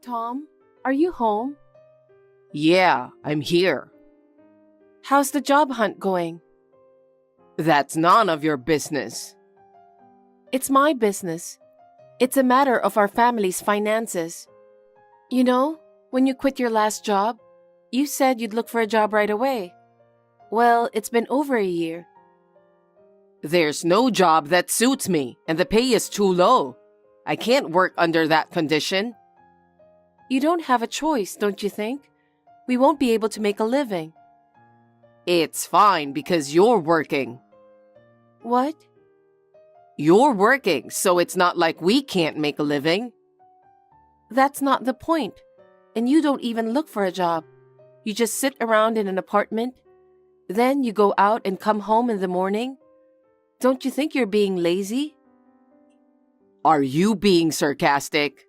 Tom, are you home? Yeah, I'm here. How's the job hunt going? That's none of your business. It's my business. It's a matter of our family's finances. You know, when you quit your last job, you said you'd look for a job right away. Well, it's been over a year. There's no job that suits me, and the pay is too low. I can't work under that condition. You don't have a choice, don't you think? We won't be able to make a living. It's fine because you're working. What? You're working, so it's not like we can't make a living. That's not the point. And you don't even look for a job. You just sit around in an apartment. Then you go out and come home in the morning. Don't you think you're being lazy? Are you being sarcastic?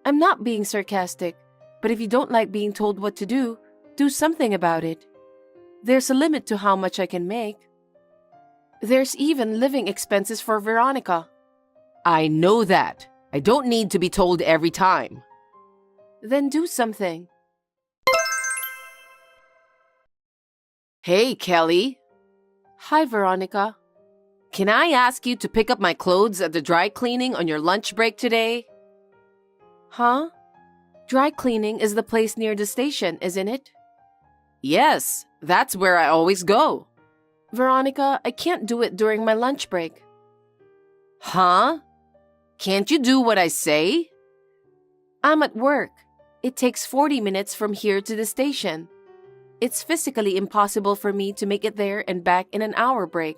I'm not being sarcastic, but if you don't like being told what to do something about it. There's a limit to how much I can make. There's even living expenses for Veronica. I know that. I don't need to be told every time. Then do something. Hey, Kelly. Hi, Veronica. Can I ask you to pick up my clothes at the dry cleaning on your lunch break today? Huh? Dry cleaning is the place near the station, isn't it? Yes, that's where I always go. Veronica, I can't do it during my lunch break. Huh? Can't you do what I say? I'm at work. It takes 40 minutes from here to the station. It's physically impossible for me to make it there and back in an hour break.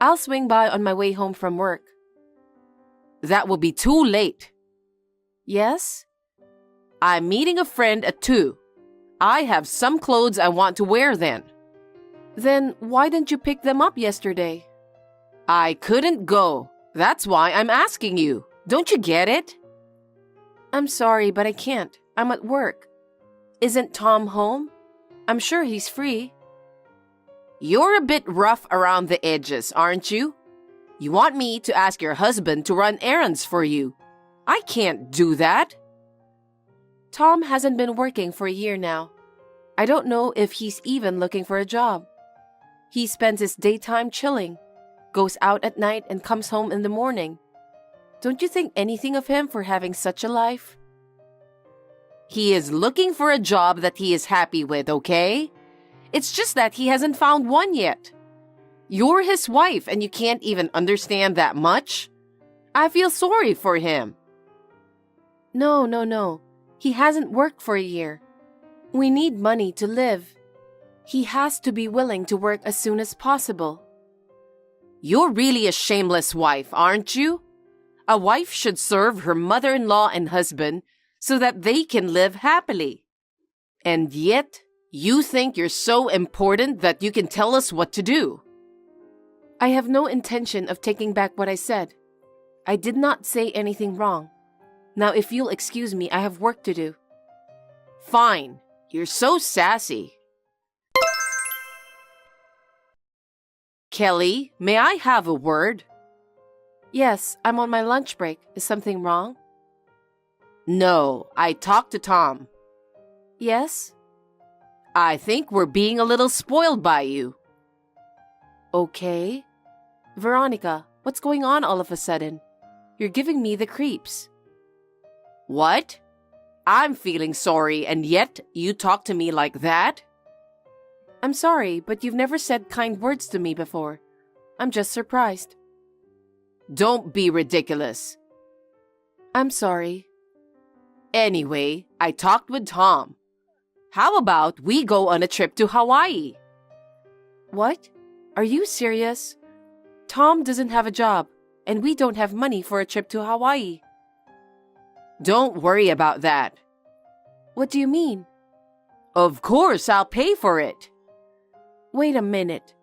I'll swing by on my way home from work. That will be too late. Yes? I'm meeting a friend at 2. I have some clothes I want to wear then. Then why didn't you pick them up yesterday? I couldn't go. That's why I'm asking you. Don't you get it? I'm sorry, but I can't. I'm at work. Isn't Tom home? I'm sure he's free. You're a bit rough around the edges, aren't you? You want me to ask your husband to run errands for you. I can't do that. Tom hasn't been working for a year now. I don't know if he's even looking for a job. He spends his daytime chilling, goes out at night and comes home in the morning. Don't you think anything of him for having such a life? He is looking for a job that he is happy with, okay? It's just that he hasn't found one yet. You're his wife and you can't even understand that much? I feel sorry for him. No. He hasn't worked for a year. We need money to live. He has to be willing to work as soon as possible. You're really a shameless wife, aren't you? A wife should serve her mother-in-law and husband so that they can live happily. And yet, you think you're so important that you can tell us what to do. I have no intention of taking back what I said. I did not say anything wrong. Now, if you'll excuse me, I have work to do. Fine. You're so sassy. Kelly, may I have a word? Yes, I'm on my lunch break. Is something wrong? No, I talked to Tom. Yes? I think we're being a little spoiled by you. Okay. Veronica, what's going on all of a sudden? You're giving me the creeps. What? I'm feeling sorry and yet you talk to me like that? I'm sorry, but you've never said kind words to me before. I'm just surprised. Don't be ridiculous. I'm sorry. Anyway, I talked with Tom. How about we go on a trip to Hawaii? What? Are you serious? Tom doesn't have a job, and we don't have money for a trip to Hawaii. Don't worry about that. What do you mean? Of course, I'll pay for it. Wait a minute.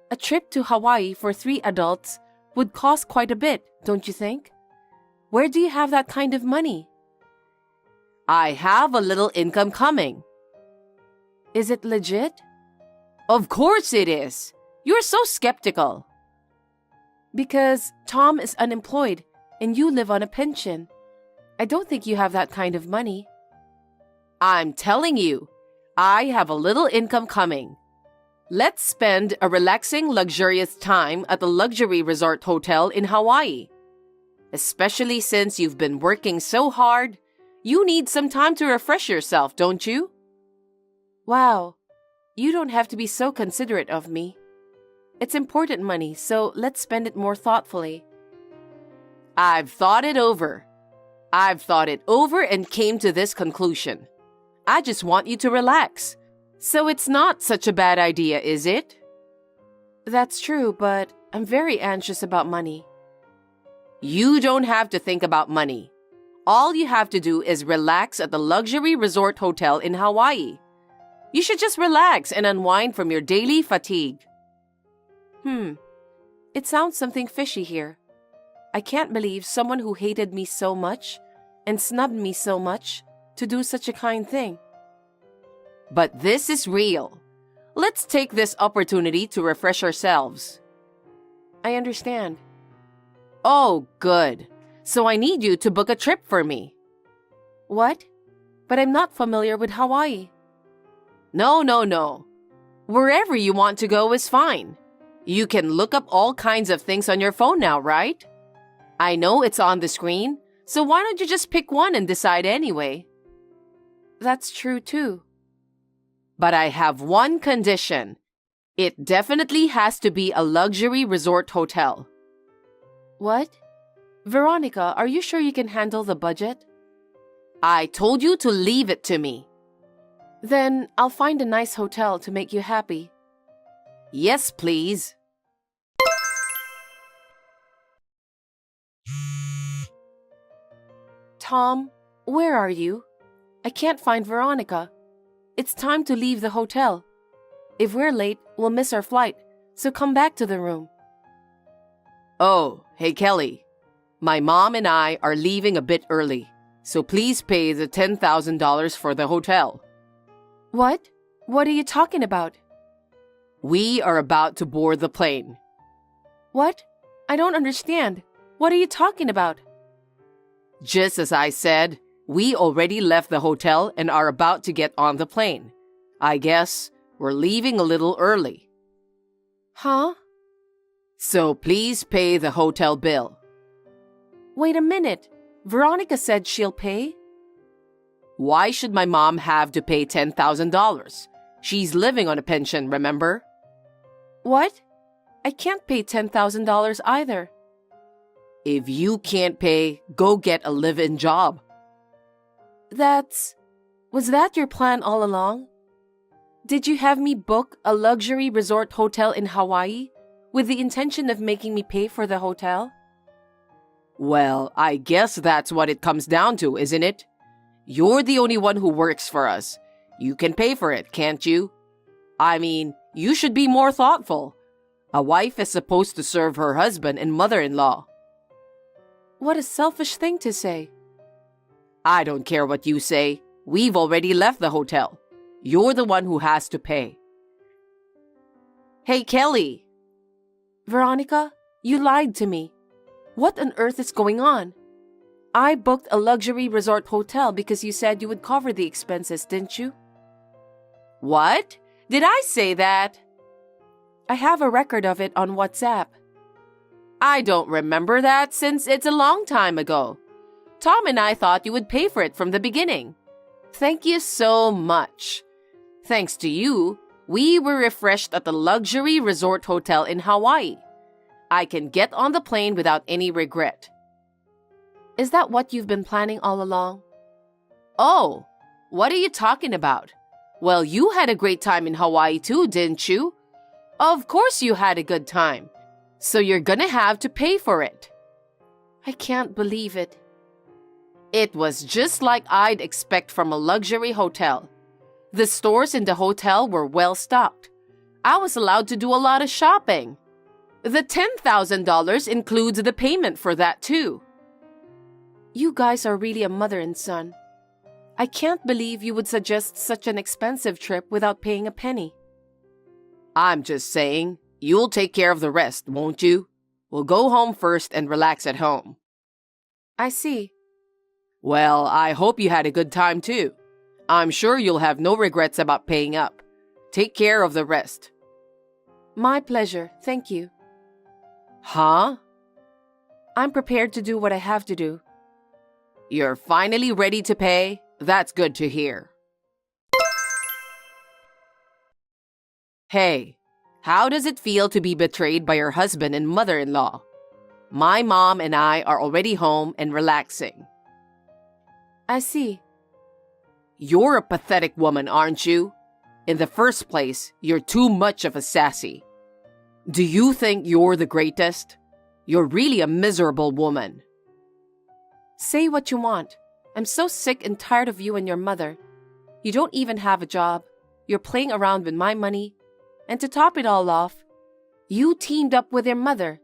A trip to Hawaii for 3 adults would cost quite a bit, don't you think? Where do you have that kind of money? I have a little income coming. Is it legit? Of course it is. You're so skeptical. Because Tom is unemployed and you live on a pension. I don't think you have that kind of money. I'm telling you, I have a little income coming. Let's spend a relaxing, luxurious time at the luxury resort hotel in Hawaii. Especially since you've been working so hard, you need some time to refresh yourself, don't you? Wow, you don't have to be so considerate of me. It's important money, so let's spend it more thoughtfully. I've thought it over. I've thought it over and came to this conclusion. I just want you to relax. So it's not such a bad idea, is it? That's true, but I'm very anxious about money. You don't have to think about money. All you have to do is relax at the luxury resort hotel in Hawaii. You should just relax and unwind from your daily fatigue. It sounds something fishy here. I can't believe someone who hated me so much and snubbed me so much to do such a kind thing. But this is real. Let's take this opportunity to refresh ourselves. I understand. Oh, good. So I need you to book a trip for me. What? But I'm not familiar with Hawaii. No. Wherever you want to go is fine. You can look up all kinds of things on your phone now, right? I know it's on the screen, so why don't you just pick one and decide anyway? That's true too. But I have one condition. It definitely has to be a luxury resort hotel. What? Veronica, are you sure you can handle the budget? I told you to leave it to me. Then I'll find a nice hotel to make you happy. Yes, please. Tom, where are you? I can't find Veronica. It's time to leave the hotel. If we're late, we'll miss our flight, so come back to the room. Oh, hey Kelly. My mom and I are leaving a bit early, so please pay the $10,000 for the hotel. What? What are you talking about? We are about to board the plane. What? I don't understand. What are you talking about? Just as I said, we already left the hotel and are about to get on the plane. I guess we're leaving a little early. Huh? So please pay the hotel bill. Wait a minute. Veronica said she'll pay? Why should my mom have to pay $10,000? She's living on a pension, remember? What? I can't pay $10,000 either. If you can't pay, go get a live-in job. Was that your plan all along? Did you have me book a luxury resort hotel in Hawaii with the intention of making me pay for the hotel? Well, I guess that's what it comes down to, isn't it? You're the only one who works for us. You can pay for it, can't you? I mean, you should be more thoughtful. A wife is supposed to serve her husband and mother-in-law. What a selfish thing to say. I don't care what you say. We've already left the hotel. You're the one who has to pay. Hey, Kelly. Veronica, you lied to me. What on earth is going on? I booked a luxury resort hotel because you said you would cover the expenses, didn't you? What? Did I say that? I have a record of it on WhatsApp. I don't remember that since it's a long time ago. Tom and I thought you would pay for it from the beginning. Thank you so much. Thanks to you, we were refreshed at the luxury resort hotel in Hawaii. I can get on the plane without any regret. Is that what you've been planning all along? Oh, what are you talking about? Well, you had a great time in Hawaii too, didn't you? Of course you had a good time. So you're gonna have to pay for it. I can't believe it. It was just like I'd expect from a luxury hotel. The stores in the hotel were well stocked. I was allowed to do a lot of shopping. The $10,000 includes the payment for that too. You guys are really a mother and son. I can't believe you would suggest such an expensive trip without paying a penny. I'm just saying, you'll take care of the rest, won't you? We'll go home first and relax at home. I see. Well, I hope you had a good time too. I'm sure you'll have no regrets about paying up. Take care of the rest. My pleasure, thank you. Huh? I'm prepared to do what I have to do. You're finally ready to pay? That's good to hear. Hey, how does it feel to be betrayed by your husband and mother-in-law? My mom and I are already home and relaxing. I see. You're a pathetic woman, aren't you? In the first place, you're too much of a sassy. Do you think you're the greatest? You're really a miserable woman. Say what you want. I'm so sick and tired of you and your mother. You don't even have a job. You're playing around with my money. And to top it all off, you teamed up with your mother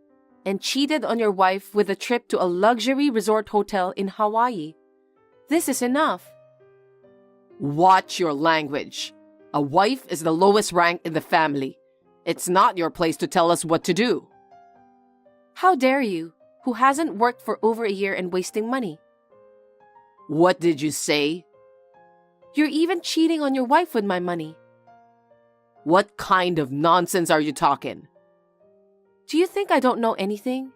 and cheated on your wife with a trip to a luxury resort hotel in Hawaii. This is enough. Watch your language. A wife is the lowest rank in the family. It's not your place to tell us what to do. How dare you, who hasn't worked for over a year and wasting money? What did you say? You're even cheating on your wife with my money. What kind of nonsense are you talking? Do you think I don't know anything?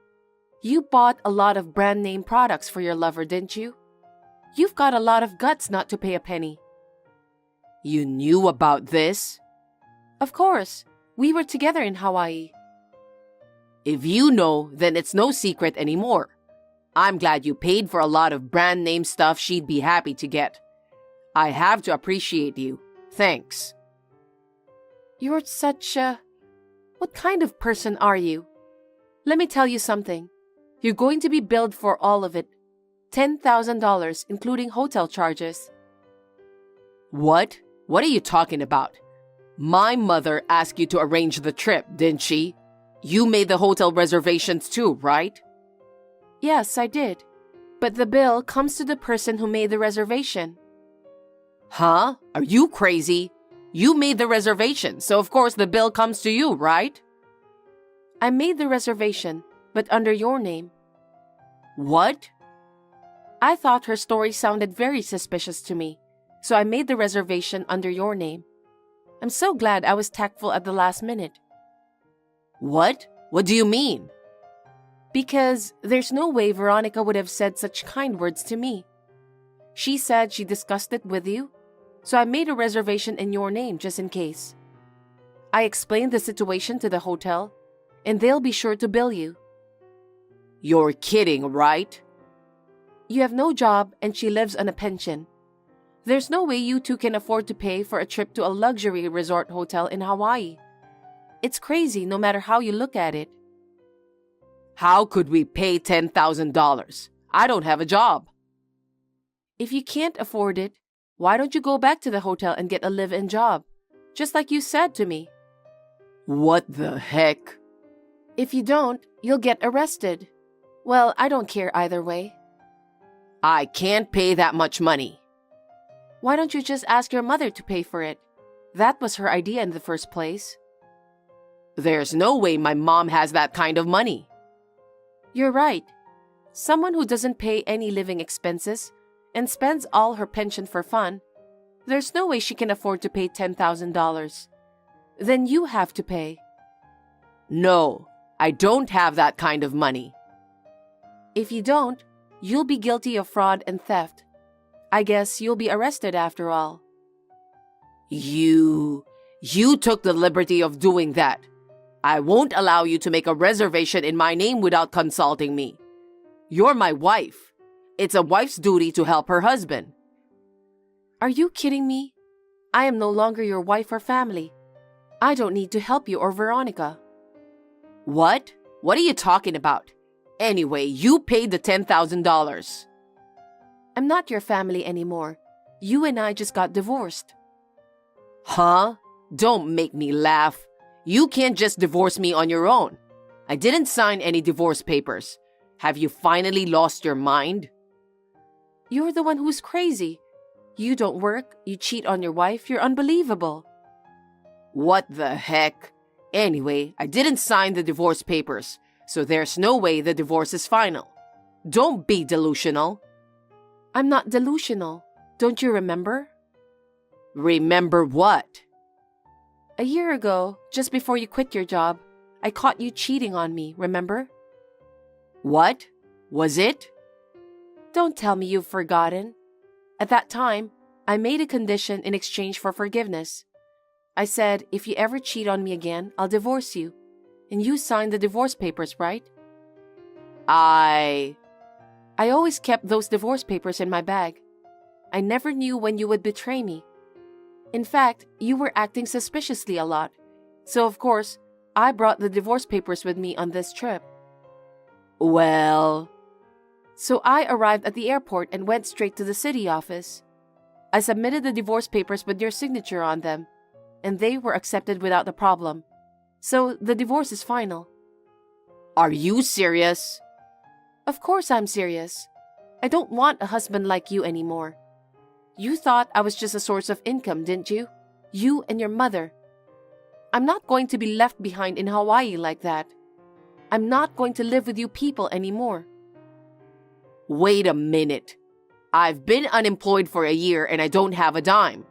You bought a lot of brand name products for your lover, didn't you? You've got a lot of guts not to pay a penny. You knew about this? Of course. We were together in Hawaii. If you know, then it's no secret anymore. I'm glad you paid for a lot of brand name stuff she'd be happy to get. I have to appreciate you. Thanks. You're such a... What kind of person are you? Let me tell you something. You're going to be billed for all of it. $10,000, including hotel charges. What? What are you talking about? My mother asked you to arrange the trip, didn't she? You made the hotel reservations too, right? Yes, I did. But the bill comes to the person who made the reservation. Huh? Are you crazy? You made the reservation, so of course the bill comes to you, right? I made the reservation, but under your name. What? I thought her story sounded very suspicious to me, so I made the reservation under your name. I'm so glad I was tactful at the last minute. What? What do you mean? Because there's no way Veronica would have said such kind words to me. She said she discussed it with you, so I made a reservation in your name just in case. I explained the situation to the hotel, and they'll be sure to bill you. You're kidding, right? You have no job and she lives on a pension. There's no way you two can afford to pay for a trip to a luxury resort hotel in Hawaii. It's crazy no matter how you look at it. How could we pay $10,000? I don't have a job. If you can't afford it, why don't you go back to the hotel and get a live-in job? Just like you said to me. What the heck? If you don't, you'll get arrested. Well, I don't care either way. I can't pay that much money. Why don't you just ask your mother to pay for it? That was her idea in the first place. There's no way my mom has that kind of money. You're right. Someone who doesn't pay any living expenses and spends all her pension for fun, there's no way she can afford to pay $10,000. Then you have to pay. No, I don't have that kind of money. If you don't, you'll be guilty of fraud and theft. I guess you'll be arrested after all. You took the liberty of doing that. I won't allow you to make a reservation in my name without consulting me. You're my wife. It's a wife's duty to help her husband. Are you kidding me? I am no longer your wife or family. I don't need to help you or Veronica. What? What are you talking about? Anyway, you paid the $10,000. I'm not your family anymore. You and I just got divorced. Huh? Don't make me laugh. You can't just divorce me on your own. I didn't sign any divorce papers. Have you finally lost your mind? You're the one who's crazy. You don't work, you cheat on your wife, you're unbelievable. What the heck? Anyway, I didn't sign the divorce papers, so there's no way the divorce is final. Don't be delusional. I'm not delusional. Don't you remember? Remember what? A year ago, just before you quit your job, I caught you cheating on me, remember? What? Was it? Don't tell me you've forgotten. At that time, I made a condition in exchange for forgiveness. I said, if you ever cheat on me again, I'll divorce you. And you signed the divorce papers, right? I always kept those divorce papers in my bag. I never knew when you would betray me. In fact, you were acting suspiciously a lot. So, of course, I brought the divorce papers with me on this trip. Well... So I arrived at the airport and went straight to the city office. I submitted the divorce papers with your signature on them, and they were accepted without a problem. So the divorce is final. Are you serious? Of course I'm serious. I don't want a husband like you anymore. You thought I was just a source of income, didn't you? You and your mother. I'm not going to be left behind in Hawaii like that. I'm not going to live with you people anymore. Wait a minute. I've been unemployed for a year and I don't have a dime.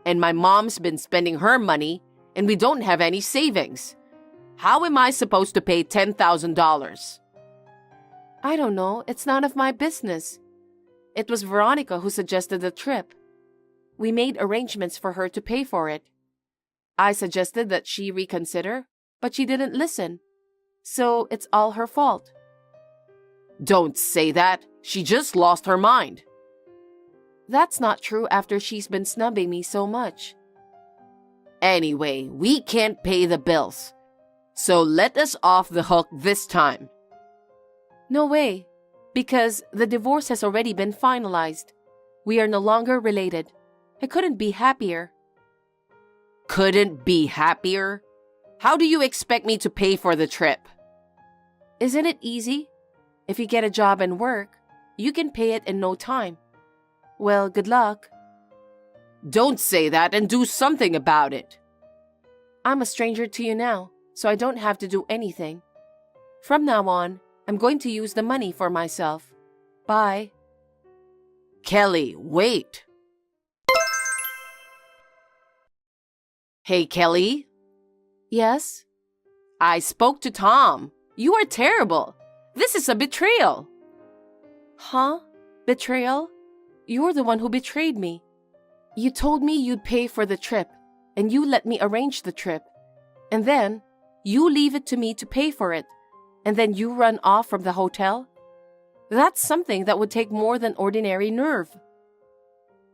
And my mom's been spending her money and we don't have any savings. How am I supposed to pay $10,000? I don't know. It's none of my business. It was Veronica who suggested the trip. We made arrangements for her to pay for it. I suggested that she reconsider, but she didn't listen. So it's all her fault. Don't say that. She just lost her mind. That's not true after she's been snubbing me so much. Anyway, we can't pay the bills. So let us off the hook this time. No way, because the divorce has already been finalized. We are no longer related. I couldn't be happier. Couldn't be happier? How do you expect me to pay for the trip? Isn't it easy? If you get a job and work, you can pay it in no time. Well, good luck. Don't say that and do something about it. I'm a stranger to you now, so I don't have to do anything. From now on, I'm going to use the money for myself. Bye. Kelly, wait. Hey, Kelly? Yes? I spoke to Tom. You are terrible. This is a betrayal. Huh? Betrayal? You're the one who betrayed me. You told me you'd pay for the trip, and you let me arrange the trip. And then, you leave it to me to pay for it, and then you run off from the hotel? That's something that would take more than ordinary nerve.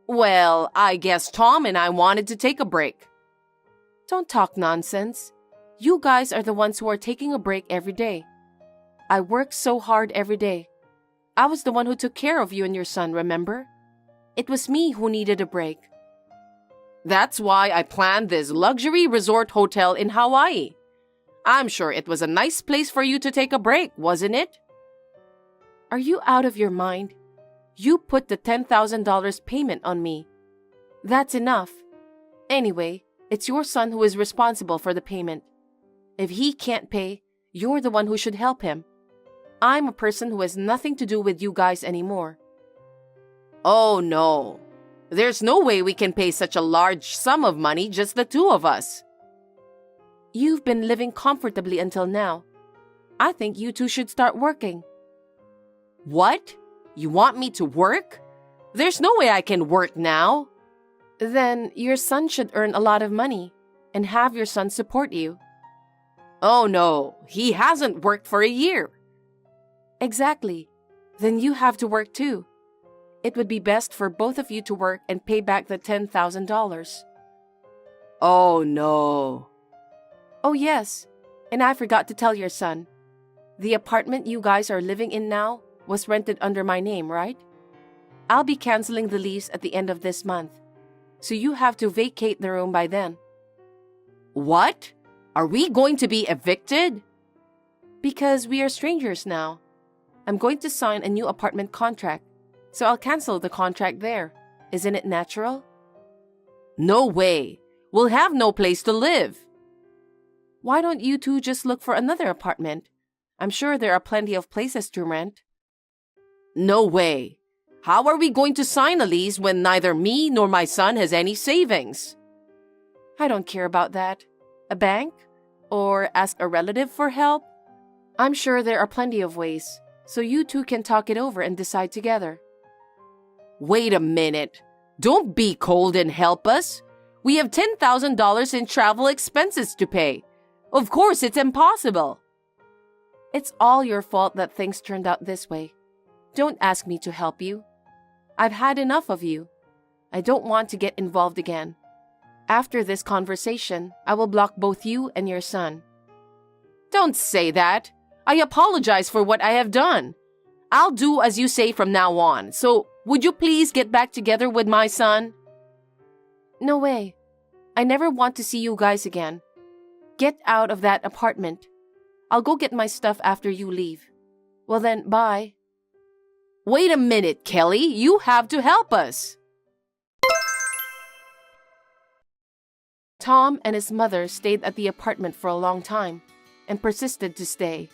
Well, I guess Tom and I wanted to take a break. Don't talk nonsense. You guys are the ones who are taking a break every day. I work so hard every day. I was the one who took care of you and your son, remember? It was me who needed a break. That's why I planned this luxury resort hotel in Hawaii. I'm sure it was a nice place for you to take a break, wasn't it? Are you out of your mind? You put the $10,000 payment on me. That's enough. Anyway, it's your son who is responsible for the payment. If he can't pay, you're the one who should help him. I'm a person who has nothing to do with you guys anymore. Oh no. There's no way we can pay such a large sum of money, just the two of us. You've been living comfortably until now. I think you two should start working. What? You want me to work? There's no way I can work now. Then your son should earn a lot of money and have your son support you. Oh no, he hasn't worked for a year. Exactly. Then you have to work too. It would be best for both of you to work and pay back the $10,000. Oh no. Oh yes, and I forgot to tell your son. The apartment you guys are living in now was rented under my name, right? I'll be canceling the lease at the end of this month, so you have to vacate the room by then. What? Are we going to be evicted? Because we are strangers now. I'm going to sign a new apartment contract, so I'll cancel the contract there. Isn't it natural? No way. We'll have no place to live. Why don't you two just look for another apartment? I'm sure there are plenty of places to rent. No way. How are we going to sign a lease when neither me nor my son has any savings? I don't care about that. A bank? Or ask a relative for help? I'm sure there are plenty of ways, so you two can talk it over and decide together. Wait a minute. Don't be cold and help us. We have $10,000 in travel expenses to pay. Of course, it's impossible. It's all your fault that things turned out this way. Don't ask me to help you. I've had enough of you. I don't want to get involved again. After this conversation, I will block both you and your son. Don't say that. I apologize for what I have done. I'll do as you say from now on. So, would you please get back together with my son? No way. I never want to see you guys again. Get out of that apartment. I'll go get my stuff after you leave. Well then, bye. Wait a minute, Kelly. You have to help us. Tom and his mother stayed at the apartment for a long time and persisted to stay.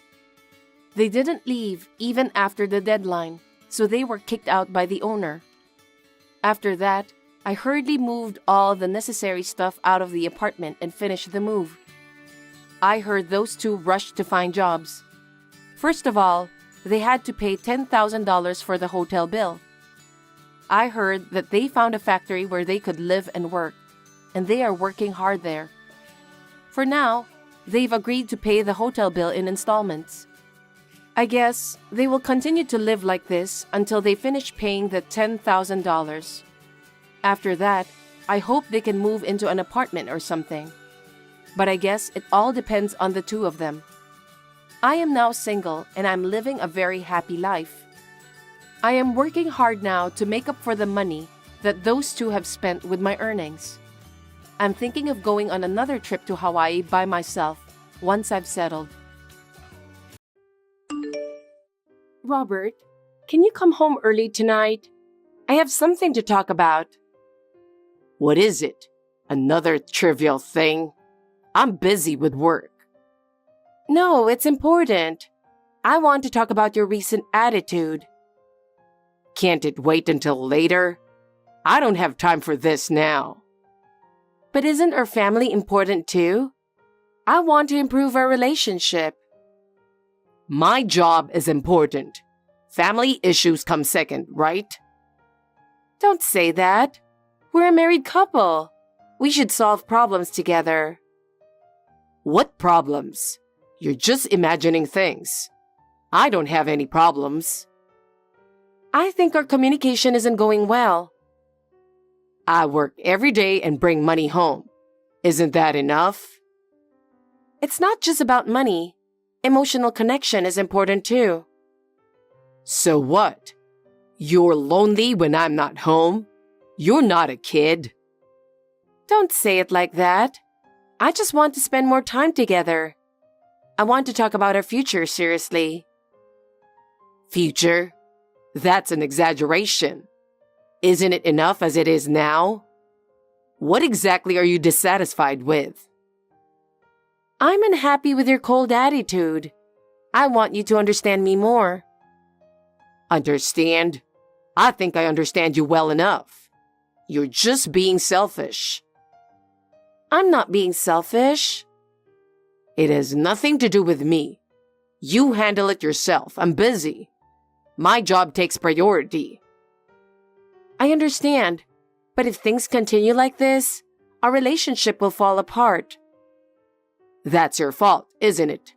They didn't leave even after the deadline, so they were kicked out by the owner. After that, I hurriedly moved all the necessary stuff out of the apartment and finished the move. I heard those two rushed to find jobs. First of all, they had to pay $10,000 for the hotel bill. I heard that they found a factory where they could live and work, and they are working hard there. For now, they've agreed to pay the hotel bill in installments. I guess they will continue to live like this until they finish paying the $10,000. After that, I hope they can move into an apartment or something. But I guess it all depends on the two of them. I am now single and I'm living a very happy life. I am working hard now to make up for the money that those two have spent with my earnings. I'm thinking of going on another trip to Hawaii by myself once I've settled. Robert, can you come home early tonight? I have something to talk about. What is it? Another trivial thing? I'm busy with work. No, it's important. I want to talk about your recent attitude. Can't it wait until later? I don't have time for this now. But isn't our family important too? I want to improve our relationship. My job is important. Family issues come second, right? Don't say that. We're a married couple. We should solve problems together. What problems? You're just imagining things. I don't have any problems. I think our communication isn't going well. I work every day and bring money home. Isn't that enough? It's not just about money. Emotional connection is important too. So what? You're lonely when I'm not home? You're not a kid. Don't say it like that. I just want to spend more time together. I want to talk about our future seriously. Future? That's an exaggeration. Isn't it enough as it is now? What exactly are you dissatisfied with? I'm unhappy with your cold attitude. I want you to understand me more. Understand? I think I understand you well enough. You're just being selfish. I'm not being selfish. It has nothing to do with me. You handle it yourself. I'm busy. My job takes priority. I understand, but if things continue like this, our relationship will fall apart. That's your fault, isn't it?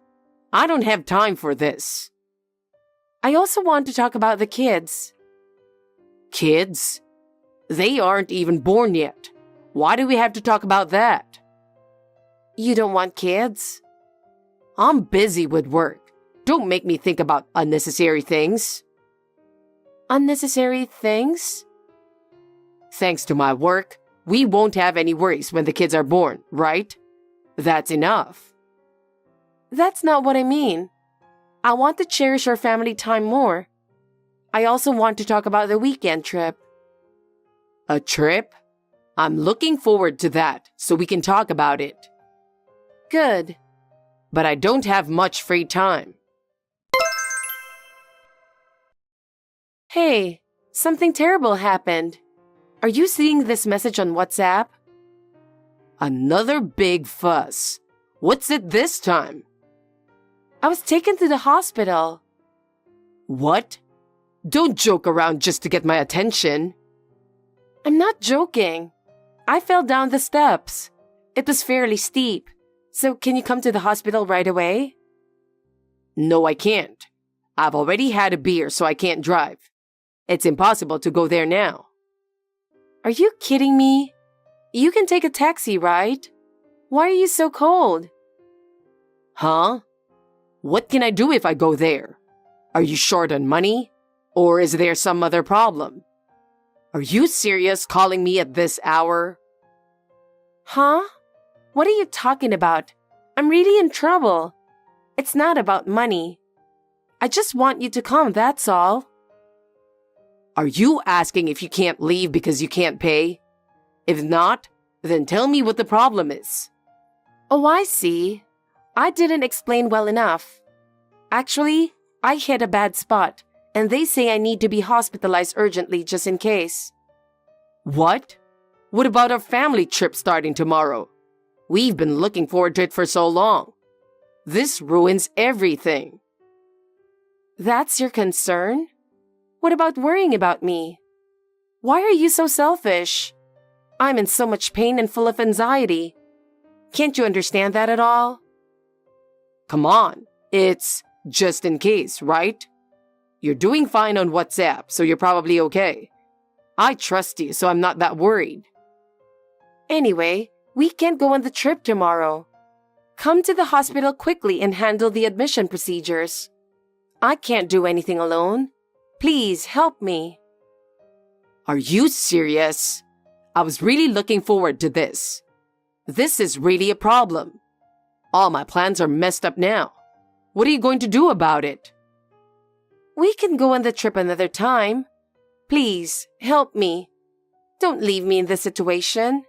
I don't have time for this. I also want to talk about the kids. Kids? They aren't even born yet. Why do we have to talk about that? You don't want kids? I'm busy with work. Don't make me think about unnecessary things. Unnecessary things? Thanks to my work, we won't have any worries when the kids are born, right? That's enough. That's not what I mean. I want to cherish our family time more. I also want to talk about the weekend trip. A trip? I'm looking forward to that, so we can talk about it. Good. But I don't have much free time. Hey, Something terrible happened. Are you seeing this message on WhatsApp? Another big fuss. What's it this time? I was taken to the hospital. What? Don't joke around just to get my attention. I'm not joking. I fell down the steps. It was fairly steep. So can you come to the hospital right away? No, I can't. I've already had a beer, so I can't drive. It's impossible to go there now. Are you kidding me? You can take a taxi, right? Why are you so cold? Huh? What can I do if I go there? Are you short on money? Or is there some other problem? Are you serious calling me at this hour? Huh? What are you talking about? I'm really in trouble. It's not about money. I just want you to come, that's all. Are you asking if you can't leave because you can't pay? If not, then tell me what the problem is. Oh, I see. I didn't explain well enough. Actually, I hit a bad spot, and they say I need to be hospitalized urgently just in case. What? What about our family trip starting tomorrow? We've been looking forward to it for so long. This ruins everything. That's your concern? What about worrying about me? Why are you so selfish? I'm in so much pain and full of anxiety. Can't you understand that at all? Come on, it's just in case, right? You're doing fine on WhatsApp, so you're probably okay. I trust you, so I'm not that worried. Anyway, we can't go on the trip tomorrow. Come to the hospital quickly and handle the admission procedures. I can't do anything alone. Please help me. Are you serious? I was really looking forward to this. This is really a problem. All my plans are messed up now. What are you going to do about it? We can go on the trip another time. Please, help me. Don't leave me in this situation.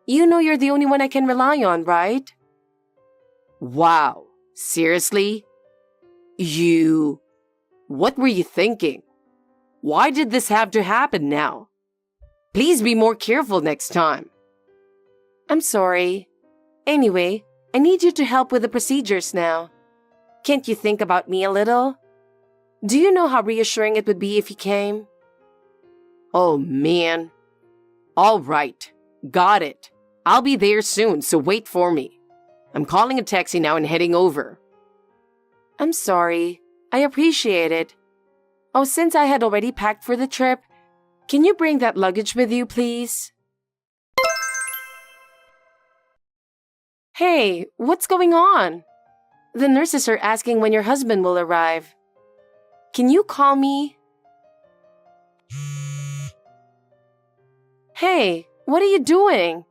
You know you're the only one I can rely on, right? Wow, seriously? What were you thinking? Why did this have to happen now? Please be more careful next time. I'm sorry. Anyway, I need you to help with the procedures now. Can't you think about me a little? Do you know how reassuring it would be if you came? Oh man. All right, got it. I'll be there soon, so wait for me. I'm calling a taxi now and heading over. I'm sorry. I appreciate it. Oh, since I had already packed for the trip, can you bring that luggage with you, please? Hey, what's going on? The nurses are asking when your husband will arrive. Can you call me? Hey, what are you doing?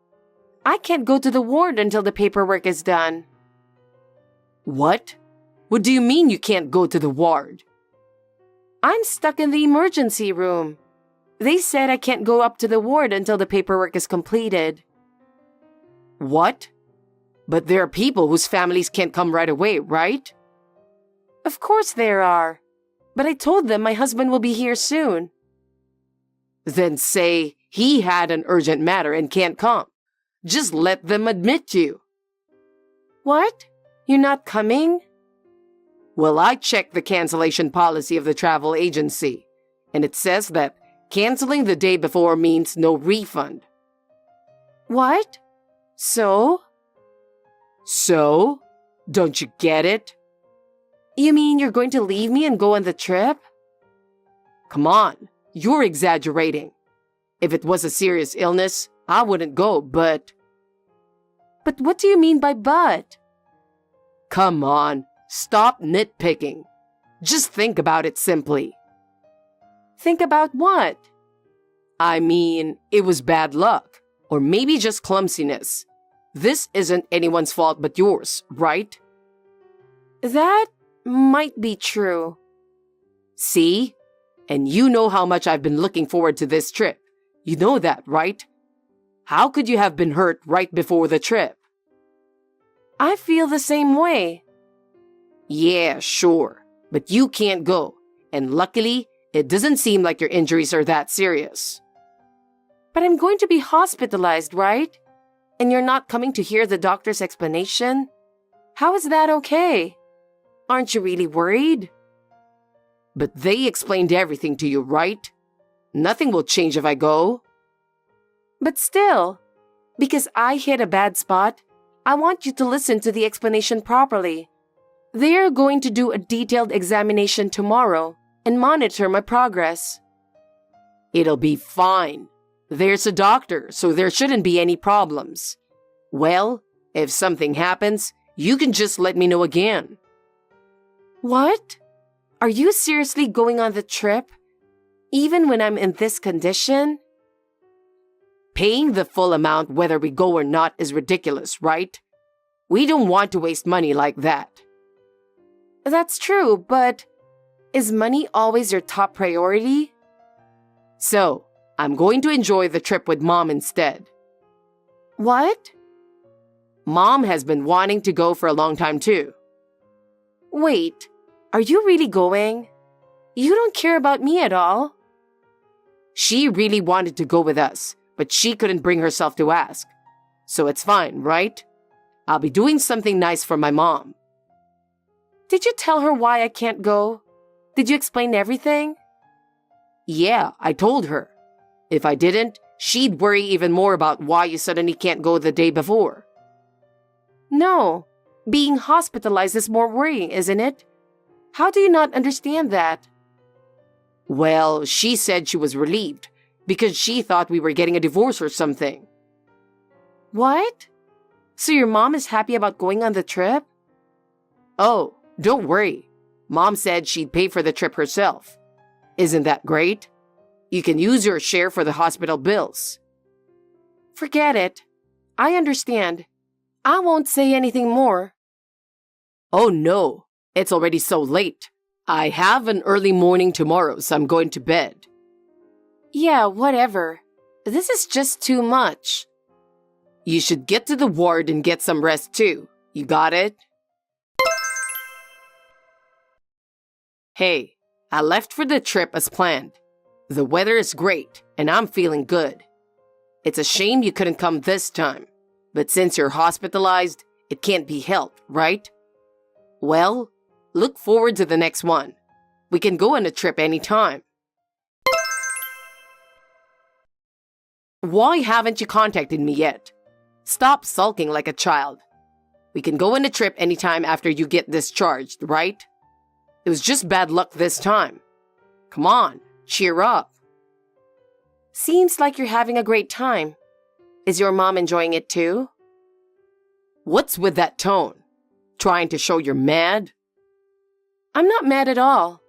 I can't go to the ward until the paperwork is done. What? What do you mean you can't go to the ward? I'm stuck in the emergency room. They said I can't go up to the ward until the paperwork is completed. What? But there are people whose families can't come right away, right? Of course there are. But I told them my husband will be here soon. Then say he had an urgent matter and can't come. Just let them admit you. What? You're not coming? Well, I checked the cancellation policy of the travel agency, and it says that canceling the day before means no refund. What? So? So? Don't you get it? You mean you're going to leave me and go on the trip? Come on, you're exaggerating. If it was a serious illness, I wouldn't go, but... But what do you mean by but? Come on, stop nitpicking. Just think about it simply. Think about what? I mean, it was bad luck, or maybe just clumsiness. This isn't anyone's fault but yours, right? That might be true. See? And you know how much I've been looking forward to this trip. You know that, right? How could you have been hurt right before the trip? I feel the same way. Yeah, sure. But you can't go. And luckily, It doesn't seem like your injuries are that serious. But I'm going to be hospitalized, right? And you're not coming to hear the doctor's explanation? How is that okay? Aren't you really worried? But they explained everything to you, right? Nothing will change if I go. But still, because I hit a bad spot, I want you to listen to the explanation properly. They are going to do a detailed examination tomorrow and monitor my progress. It'll be fine. There's a doctor, so there shouldn't be any problems. Well, if something happens, you can just let me know again. What? Are you seriously going on the trip? Even when I'm in this condition? Paying the full amount whether we go or not is ridiculous, right? We don't want to waste money like that. That's true, but is money always your top priority? So, I'm going to enjoy the trip with Mom instead. What? Mom has been wanting to go for a long time too. Wait, are you really going? You don't care about me at all? She really wanted to go with us, but she couldn't bring herself to ask. So it's fine, right? I'll be doing something nice for my mom. Did you tell her why I can't go? Did you explain everything? Yeah, I told her. If I didn't, she'd worry even more about why you suddenly can't go the day before. No, being hospitalized is more worrying, isn't it? How do you not understand that? Well, she said she was relieved because she thought we were getting a divorce or something. What? So your mom is happy about going on the trip? Oh, don't worry. Mom said she'd pay for the trip herself. Isn't that great? You can use your share for the hospital bills. Forget it. I understand. I won't say anything more. Oh no, it's already so late. I have an early morning tomorrow, so I'm going to bed. Yeah, whatever. This is just too much. You should get to the ward and get some rest too. You got it? Hey, I left for the trip as planned. The weather is great, and I'm feeling good. It's a shame you couldn't come this time, but since you're hospitalized, it can't be helped, right? Well, look forward to the next one. We can go on a trip anytime. Why haven't you contacted me yet? Stop sulking like a child. We can go on a trip anytime after you get discharged, right? It was just bad luck this time. Come on, cheer up. Seems like you're having a great time. Is your mom enjoying it too? What's with that tone? Trying to show you're mad? I'm not mad at all.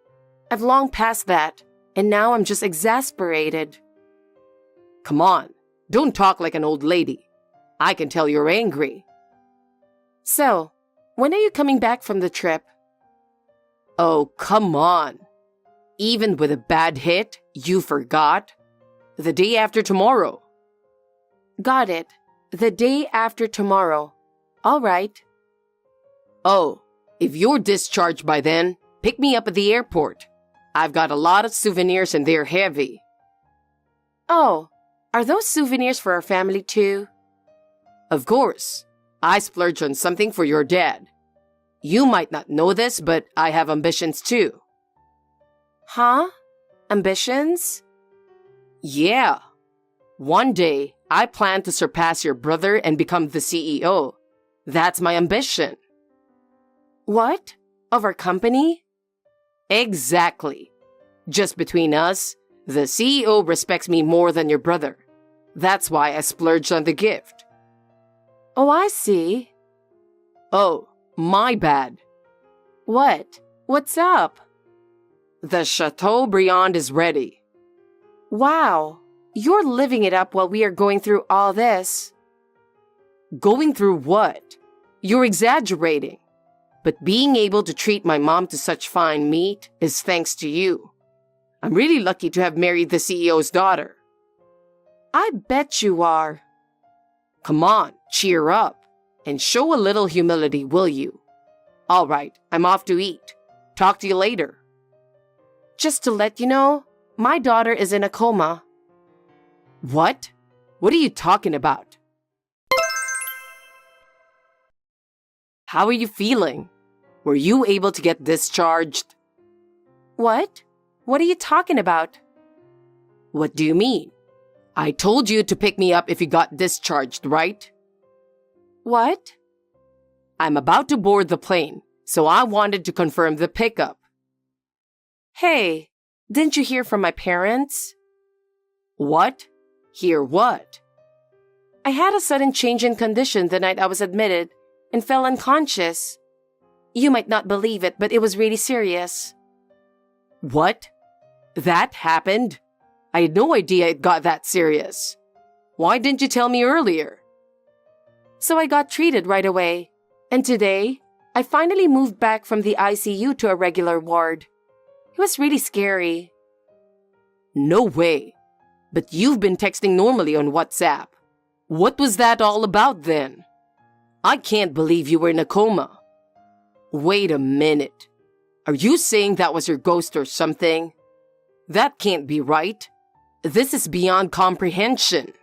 I've long passed that, and now I'm just exasperated. Come on, don't talk like an old lady. I can tell you're angry. So, when are you coming back from the trip? Oh, come on. Even with a bad hit, you forgot? The day after tomorrow. Got it. The day after tomorrow. All right. Oh, if you're discharged by then, pick me up at the airport. I've got a lot of souvenirs and they're heavy. Oh, are those souvenirs for our family too? Of course. I splurge on something for your dad. You might not know this, but I have ambitions too. Huh? Ambitions? Yeah. One day, I plan to surpass your brother and become the CEO. That's my ambition. What? Of our company? Exactly. Just between us, the CEO respects me more than your brother. That's why I splurged on the gift. Oh, I see. Oh, my bad. What? What's up? The Chateaubriand is ready. Wow, you're living it up while we are going through all this. Going through what? You're exaggerating. But being able to treat my mom to such fine meat is thanks to you. I'm really lucky to have married the CEO's daughter. I bet you are. Come on, cheer up. And show a little humility, will you? All right, I'm off to eat. Talk to you later. Just to let you know, my daughter is in a coma. What? What are you talking about? How are you feeling? Were you able to get discharged? What? What are you talking about? What do you mean? I told you to pick me up if you got discharged, right? What? I'm about to board the plane, so I wanted to confirm the pickup. Hey, didn't you hear from my parents? What? Hear what? I had a sudden change in condition the night I was admitted and fell unconscious. You might not believe it, but it was really serious. What? That happened? I had no idea it got that serious. Why didn't you tell me earlier? So I got treated right away, and today, I finally moved back from the ICU to a regular ward. It was really scary. No way. But you've been texting normally on WhatsApp. What was that all about then? I can't believe you were in a coma. Wait a minute. Are you saying that was your ghost or something? That can't be right. This is beyond comprehension.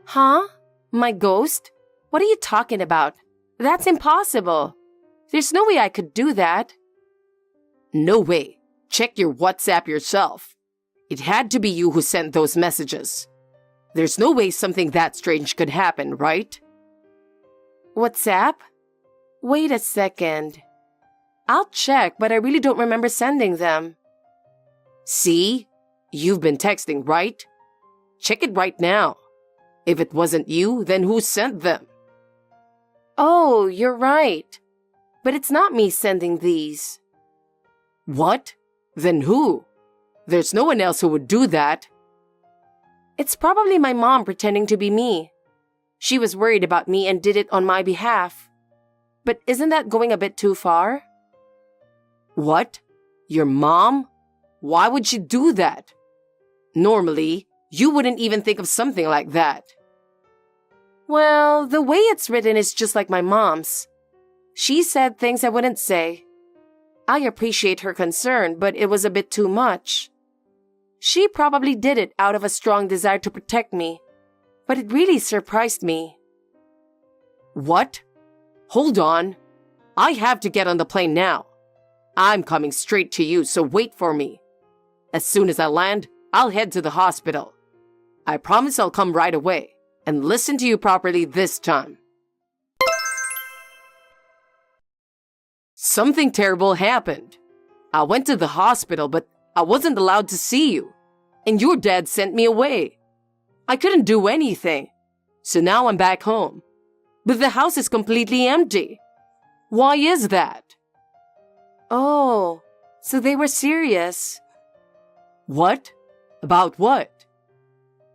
Huh? My ghost? What are you talking about? That's impossible. There's no way I could do that. No way. Check your WhatsApp yourself. It had to be you who sent those messages. There's no way something that strange could happen, right? WhatsApp? Wait a second. I'll check, but I really don't remember sending them. See? You've been texting, right? Check it right now. If it wasn't you, then who sent them? Oh, you're right. But it's not me sending these. What? Then who? There's no one else who would do that. It's probably my mom pretending to be me. She was worried about me and did it on my behalf. But isn't that going a bit too far? What? Your mom? Why would she do that? Normally, you wouldn't even think of something like that. Well, the way it's written is just like my mom's. She said things I wouldn't say. I appreciate her concern, but it was a bit too much. She probably did it out of a strong desire to protect me, but it really surprised me. What? Hold on. I have to get on the plane now. I'm coming straight to you, so wait for me. As soon as I land, I'll head to the hospital. I promise I'll come right away and listen to you properly this time. Something terrible happened. I went to the hospital, but I wasn't allowed to see you. And your dad sent me away. I couldn't do anything. So now I'm back home. But the house is completely empty. Why is that? Oh, so they were serious. What? About what?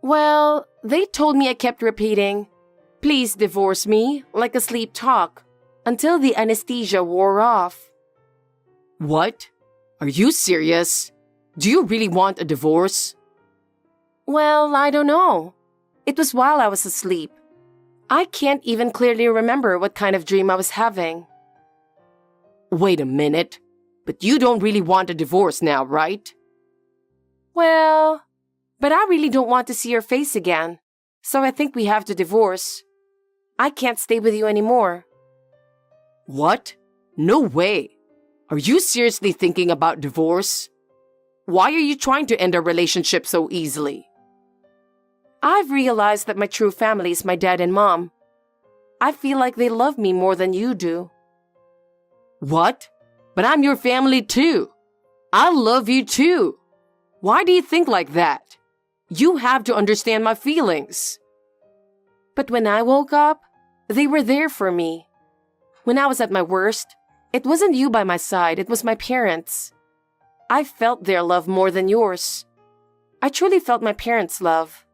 Well, they told me I kept repeating, "Please divorce me," like a sleep talk, until the anesthesia wore off. What? Are you serious? Do you really want a divorce? Well, I don't know. It was while I was asleep. I can't even clearly remember what kind of dream I was having. Wait a minute. But you don't really want a divorce now, right? Well, but I really don't want to see your face again, so I think we have to divorce. I can't stay with you anymore. What? No way. Are you seriously thinking about divorce? Why are you trying to end our relationship so easily? I've realized that my true family is my dad and mom. I feel like they love me more than you do. What? But I'm your family too. I love you too. Why do you think like that? You have to understand my feelings. But when I woke up, they were there for me. When I was at my worst, it wasn't you by my side, it was my parents. I felt their love more than yours. I truly felt my parents' love.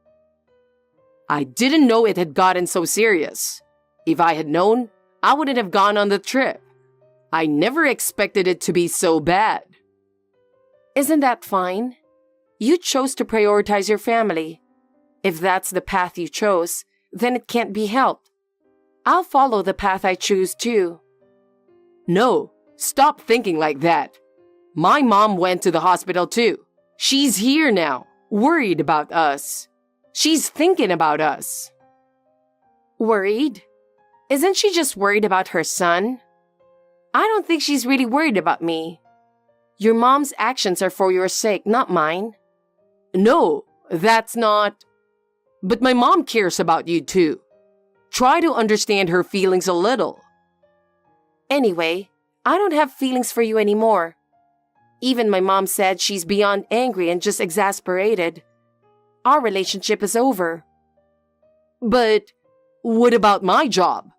I didn't know it had gotten so serious. If I had known, I wouldn't have gone on the trip. I never expected it to be so bad. Isn't that fine? You chose to prioritize your family. If that's the path you chose, then it can't be helped. I'll follow the path I choose too. No, stop thinking like that. My mom went to the hospital too. She's here now, worried about us. She's thinking about us. Worried? Isn't she just worried about her son? I don't think she's really worried about me. Your mom's actions are for your sake, not mine. No, that's not. But my mom cares about you too. Try to understand her feelings a little. Anyway, I don't have feelings for you anymore. Even my mom said she's beyond angry and just exasperated. Our relationship is over. But what about my job?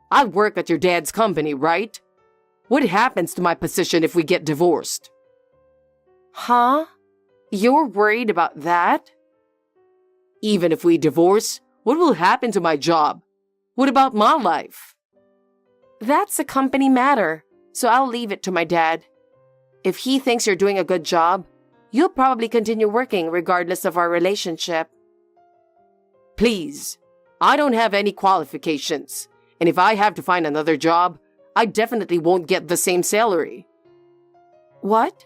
I work at your dad's company, right? What happens to my position if we get divorced? Huh? You're worried about that? Even if we divorce, what will happen to my job? What about my life? That's a company matter, so I'll leave it to my dad. If he thinks you're doing a good job, you'll probably continue working regardless of our relationship. Please, I don't have any qualifications, and if I have to find another job, I definitely won't get the same salary. What?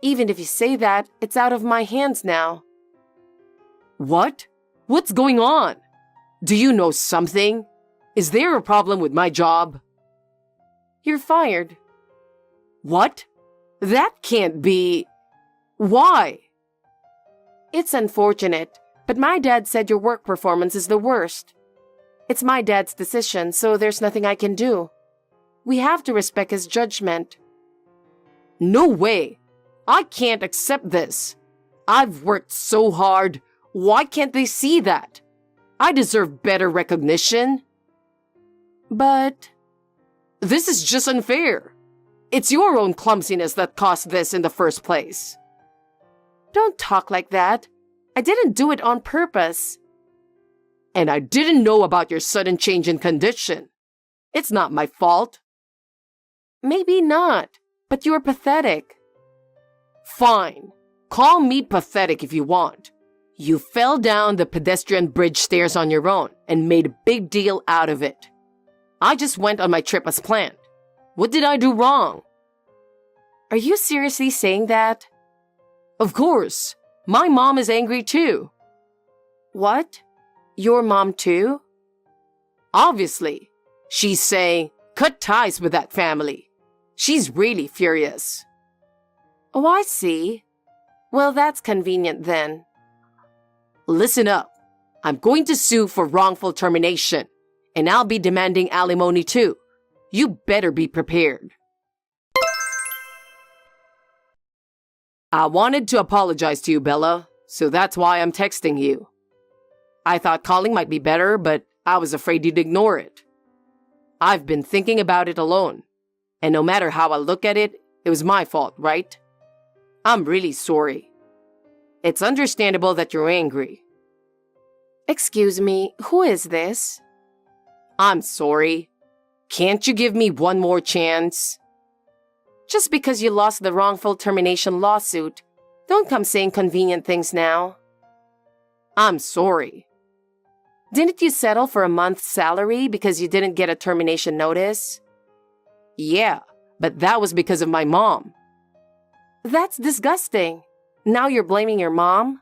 Even if you say that, it's out of my hands now. What? What's going on? Do you know something? Is there a problem with my job? You're fired. What? That can't be. Why? It's unfortunate, but my dad said your work performance is the worst. It's my dad's decision, so there's nothing I can do. We have to respect his judgment. No way. I can't accept this. I've worked so hard. Why can't they see that? I deserve better recognition. But this is just unfair. It's your own clumsiness that caused this in the first place. Don't talk like that. I didn't do it on purpose. And I didn't know about your sudden change in condition. It's not my fault. Maybe not, but you're pathetic. Fine. Call me pathetic if you want. You fell down the pedestrian bridge stairs on your own and made a big deal out of it. I just went on my trip as planned. What did I do wrong? Are you seriously saying that? Of course. My mom is angry too. What? Your mom too? Obviously. She's saying, cut ties with that family. She's really furious. Oh, I see. Well, that's convenient then. Listen up. I'm going to sue for wrongful termination, and I'll be demanding alimony too. You better be prepared. I wanted to apologize to you, Bella, so that's why I'm texting you. I thought calling might be better, but I was afraid you'd ignore it. I've been thinking about it alone, and no matter how I look at it, it was my fault, right? I'm really sorry. It's understandable that you're angry. Excuse me, who is this? I'm sorry. Can't you give me one more chance? Just because you lost the wrongful termination lawsuit, don't come saying convenient things now. I'm sorry. Didn't you settle for a month's salary because you didn't get a termination notice? Yeah, but that was because of my mom. That's disgusting. Now you're blaming your mom?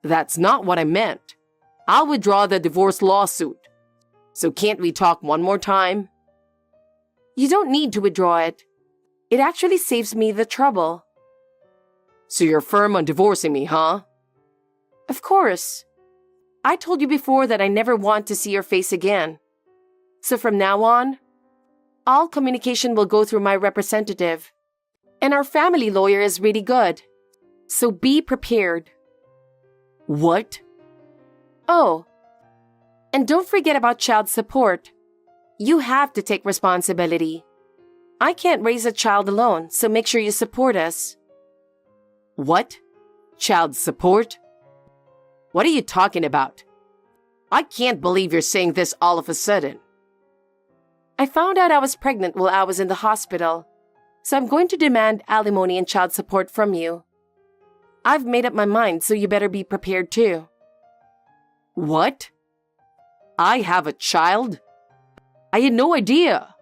That's not what I meant. I'll withdraw the divorce lawsuit. So can't we talk one more time? You don't need to withdraw it. It actually saves me the trouble. So you're firm on divorcing me, huh? Of course. I told you before that I never want to see your face again. So from now on, all communication will go through my representative. And our family lawyer is really good. So be prepared. What? Oh, and don't forget about child support. You have to take responsibility. I can't raise a child alone, so make sure you support us. What? Child support? What are you talking about? I can't believe you're saying this all of a sudden. I found out I was pregnant while I was in the hospital, so I'm going to demand alimony and child support from you. I've made up my mind, so you better be prepared too. What? I have a child? I had no idea.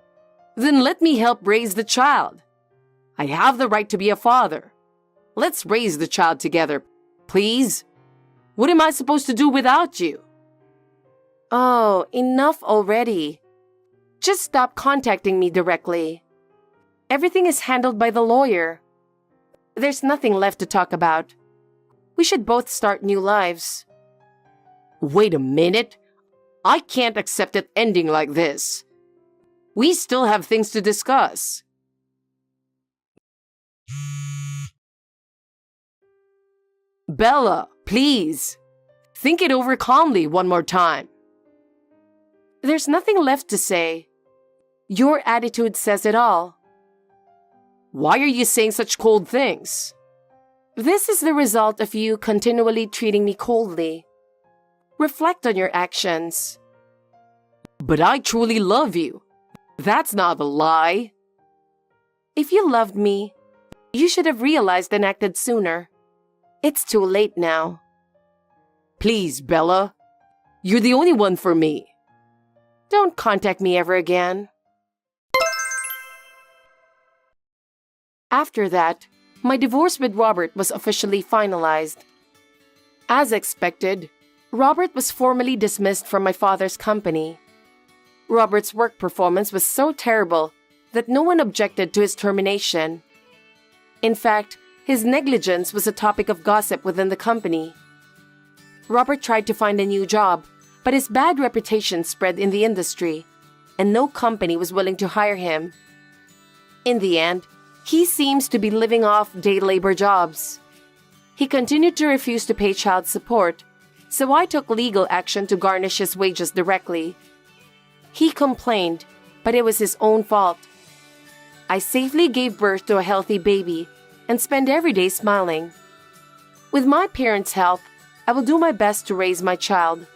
Then let me help raise the child. I have the right to be a father. Let's raise the child together, please. What am I supposed to do without you? Oh, enough already. Just stop contacting me directly. Everything is handled by the lawyer. There's nothing left to talk about. We should both start new lives. Wait a minute. I can't accept it ending like this. We still have things to discuss. Bella, please. Think it over calmly one more time. There's nothing left to say. Your attitude says it all. Why are you saying such cold things? This is the result of you continually treating me coldly. Reflect on your actions. But I truly love you. That's not a lie. If you loved me, you should have realized and acted sooner. It's too late now. Please, Bella. You're the only one for me. Don't contact me ever again. After that, my divorce with Robert was officially finalized. As expected, Robert was formally dismissed from my father's company. Robert's work performance was so terrible that no one objected to his termination. In fact, his negligence was a topic of gossip within the company. Robert tried to find a new job, but his bad reputation spread in the industry, and no company was willing to hire him. In the end, he seems to be living off day labor jobs. He continued to refuse to pay child support, so I took legal action to garnish his wages directly. He complained, but it was his own fault. I safely gave birth to a healthy baby and spend every day smiling. With my parents' help, I will do my best to raise my child.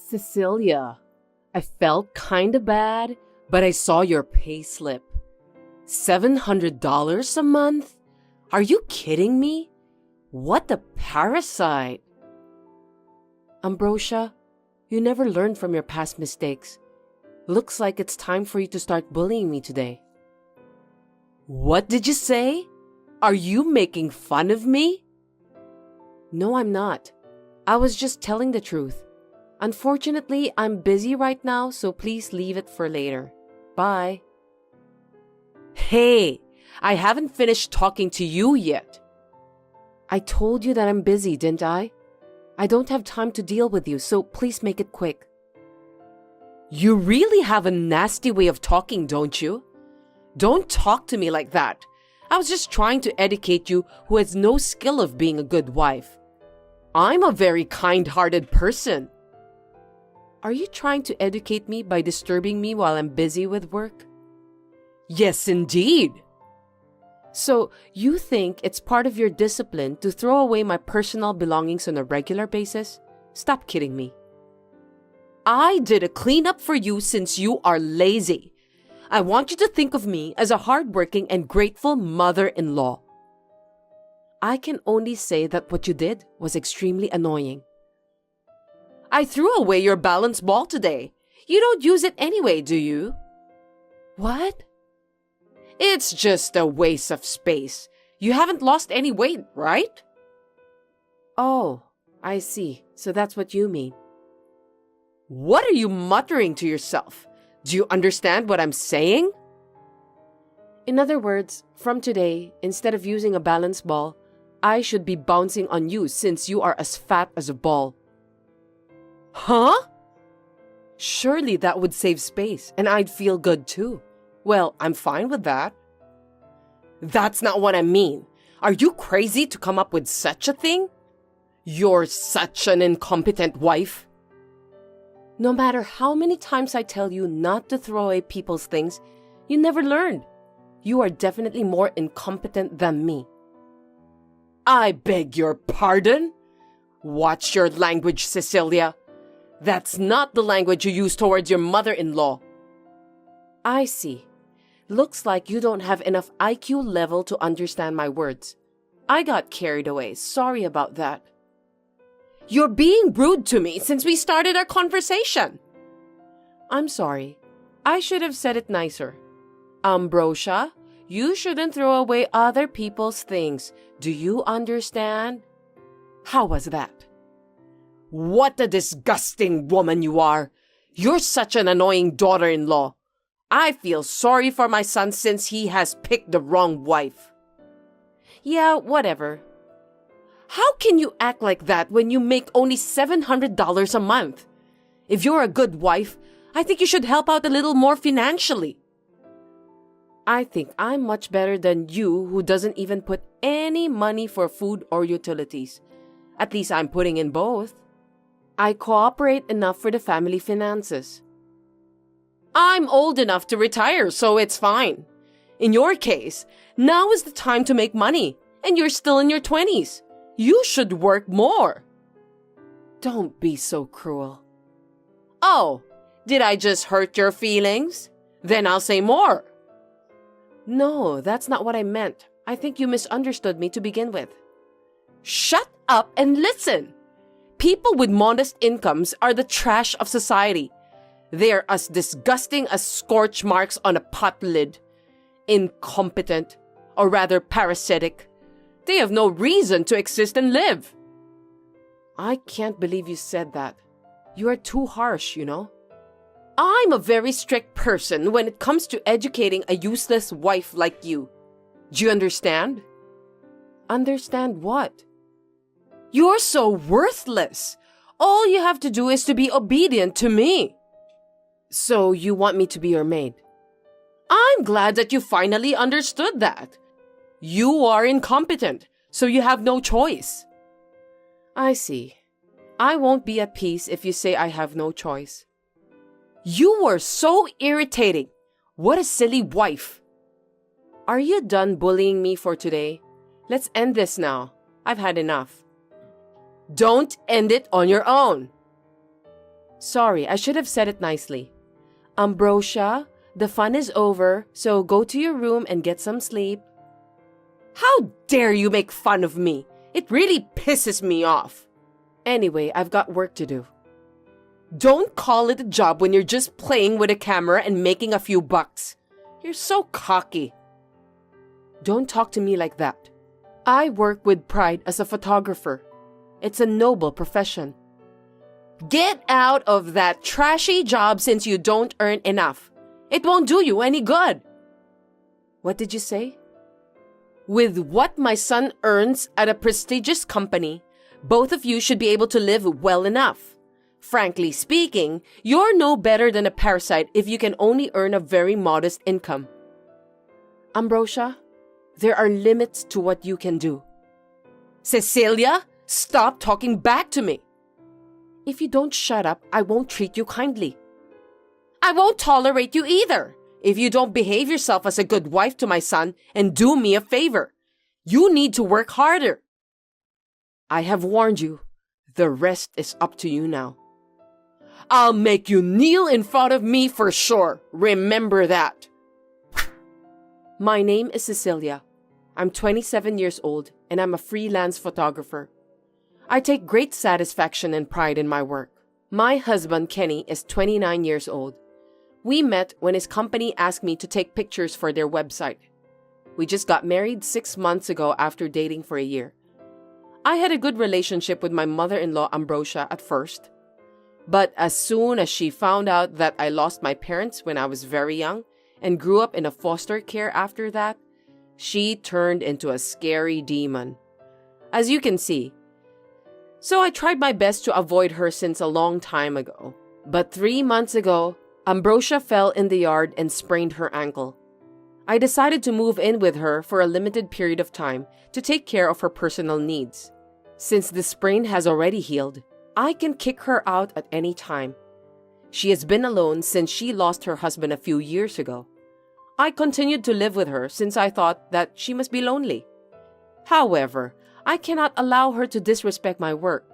Cecilia, I felt kinda bad, but I saw your payslip. $700 a month? Are you kidding me? What a parasite! Ambrosia, you never learned from your past mistakes. Looks like it's time for you to start bullying me today. What did you say? Are you making fun of me? No, I'm not. I was just telling the truth. Unfortunately, I'm busy right now, so please leave it for later. Bye. Hey, I haven't finished talking to you yet. I told you that I'm busy, didn't I? I don't have time to deal with you, so please make it quick. You really have a nasty way of talking, don't you? Don't talk to me like that. I was just trying to educate you who has no skill of being a good wife. I'm a very kind-hearted person. Are you trying to educate me by disturbing me while I'm busy with work? Yes, indeed. So, you think it's part of your discipline to throw away my personal belongings on a regular basis? Stop kidding me. I did a cleanup for you since you are lazy. I want you to think of me as a hardworking and grateful mother-in-law. I can only say that what you did was extremely annoying. I threw away your balance ball today. You don't use it anyway, do you? What? It's just a waste of space. You haven't lost any weight, right? Oh, I see. So that's what you mean. What are you muttering to yourself? Do you understand what I'm saying? In other words, from today, instead of using a balance ball, I should be bouncing on you since you are as fat as a ball. Huh? Surely that would save space, and I'd feel good too. Well, I'm fine with that. That's not what I mean. Are you crazy to come up with such a thing? You're such an incompetent wife. No matter how many times I tell you not to throw away people's things, you never learn. You are definitely more incompetent than me. I beg your pardon? Watch your language, Cecilia. That's not the language you use towards your mother-in-law. I see. Looks like you don't have enough IQ level to understand my words. I got carried away. Sorry about that. You're being rude to me since we started our conversation. I'm sorry. I should have said it nicer. Ambrosia, you shouldn't throw away other people's things. Do you understand? How was that? What a disgusting woman you are! You're such an annoying daughter-in-law. I feel sorry for my son since he has picked the wrong wife. Yeah, whatever. How can you act like that when you make only $700 a month? If you're a good wife, I think you should help out a little more financially. I think I'm much better than you, who doesn't even put any money for food or utilities. At least I'm putting in both. I cooperate enough for the family finances. I'm old enough to retire, so it's fine. In your case, now is the time to make money, and you're still in your 20s. You should work more. Don't be so cruel. Oh, did I just hurt your feelings? Then I'll say more. No, that's not what I meant. I think you misunderstood me to begin with. Shut up and listen. People with modest incomes are the trash of society. They are as disgusting as scorch marks on a pot lid. Incompetent, or rather parasitic. They have no reason to exist and live. I can't believe you said that. You are too harsh, you know. I'm a very strict person when it comes to educating a useless wife like you. Do you understand? Understand what? You're so worthless. All you have to do is to be obedient to me. So you want me to be your maid? I'm glad that you finally understood that. You are incompetent, so you have no choice. I see. I won't be at peace if you say I have no choice. You were so irritating. What a silly wife. Are you done bullying me for today? Let's end this now. I've had enough. Don't end it on your own. Sorry, I should have said it nicely. Ambrosia, the fun is over, so go to your room and get some sleep. How dare you make fun of me? It really pisses me off. Anyway, I've got work to do. Don't call it a job when you're just playing with a camera and making a few bucks. You're so cocky. Don't talk to me like that. I work with pride as a photographer. It's a noble profession. Get out of that trashy job since you don't earn enough. It won't do you any good. What did you say? With what my son earns at a prestigious company, both of you should be able to live well enough. Frankly speaking, you're no better than a parasite if you can only earn a very modest income. Ambrosia, there are limits to what you can do. Cecilia, stop talking back to me. If you don't shut up, I won't treat you kindly. I won't tolerate you either if you don't behave yourself as a good wife to my son and do me a favor. You need to work harder. I have warned you. The rest is up to you now. I'll make you kneel in front of me for sure. Remember that. My name is Cecilia. I'm 27 years old and I'm a freelance photographer. I take great satisfaction and pride in my work. My husband, Kenny, is 29 years old. We met when his company asked me to take pictures for their website. We just got married 6 months ago after dating for a year. I had a good relationship with my mother-in-law, Ambrosia, at first. But as soon as she found out that I lost my parents when I was very young and grew up in a foster care after that, she turned into a scary demon. As you can see. So I tried my best to avoid her since a long time ago. But 3 months ago, Ambrosia fell in the yard and sprained her ankle. I decided to move in with her for a limited period of time to take care of her personal needs. Since the sprain has already healed, I can kick her out at any time. She has been alone since she lost her husband a few years ago. I continued to live with her since I thought that she must be lonely. However, I cannot allow her to disrespect my work.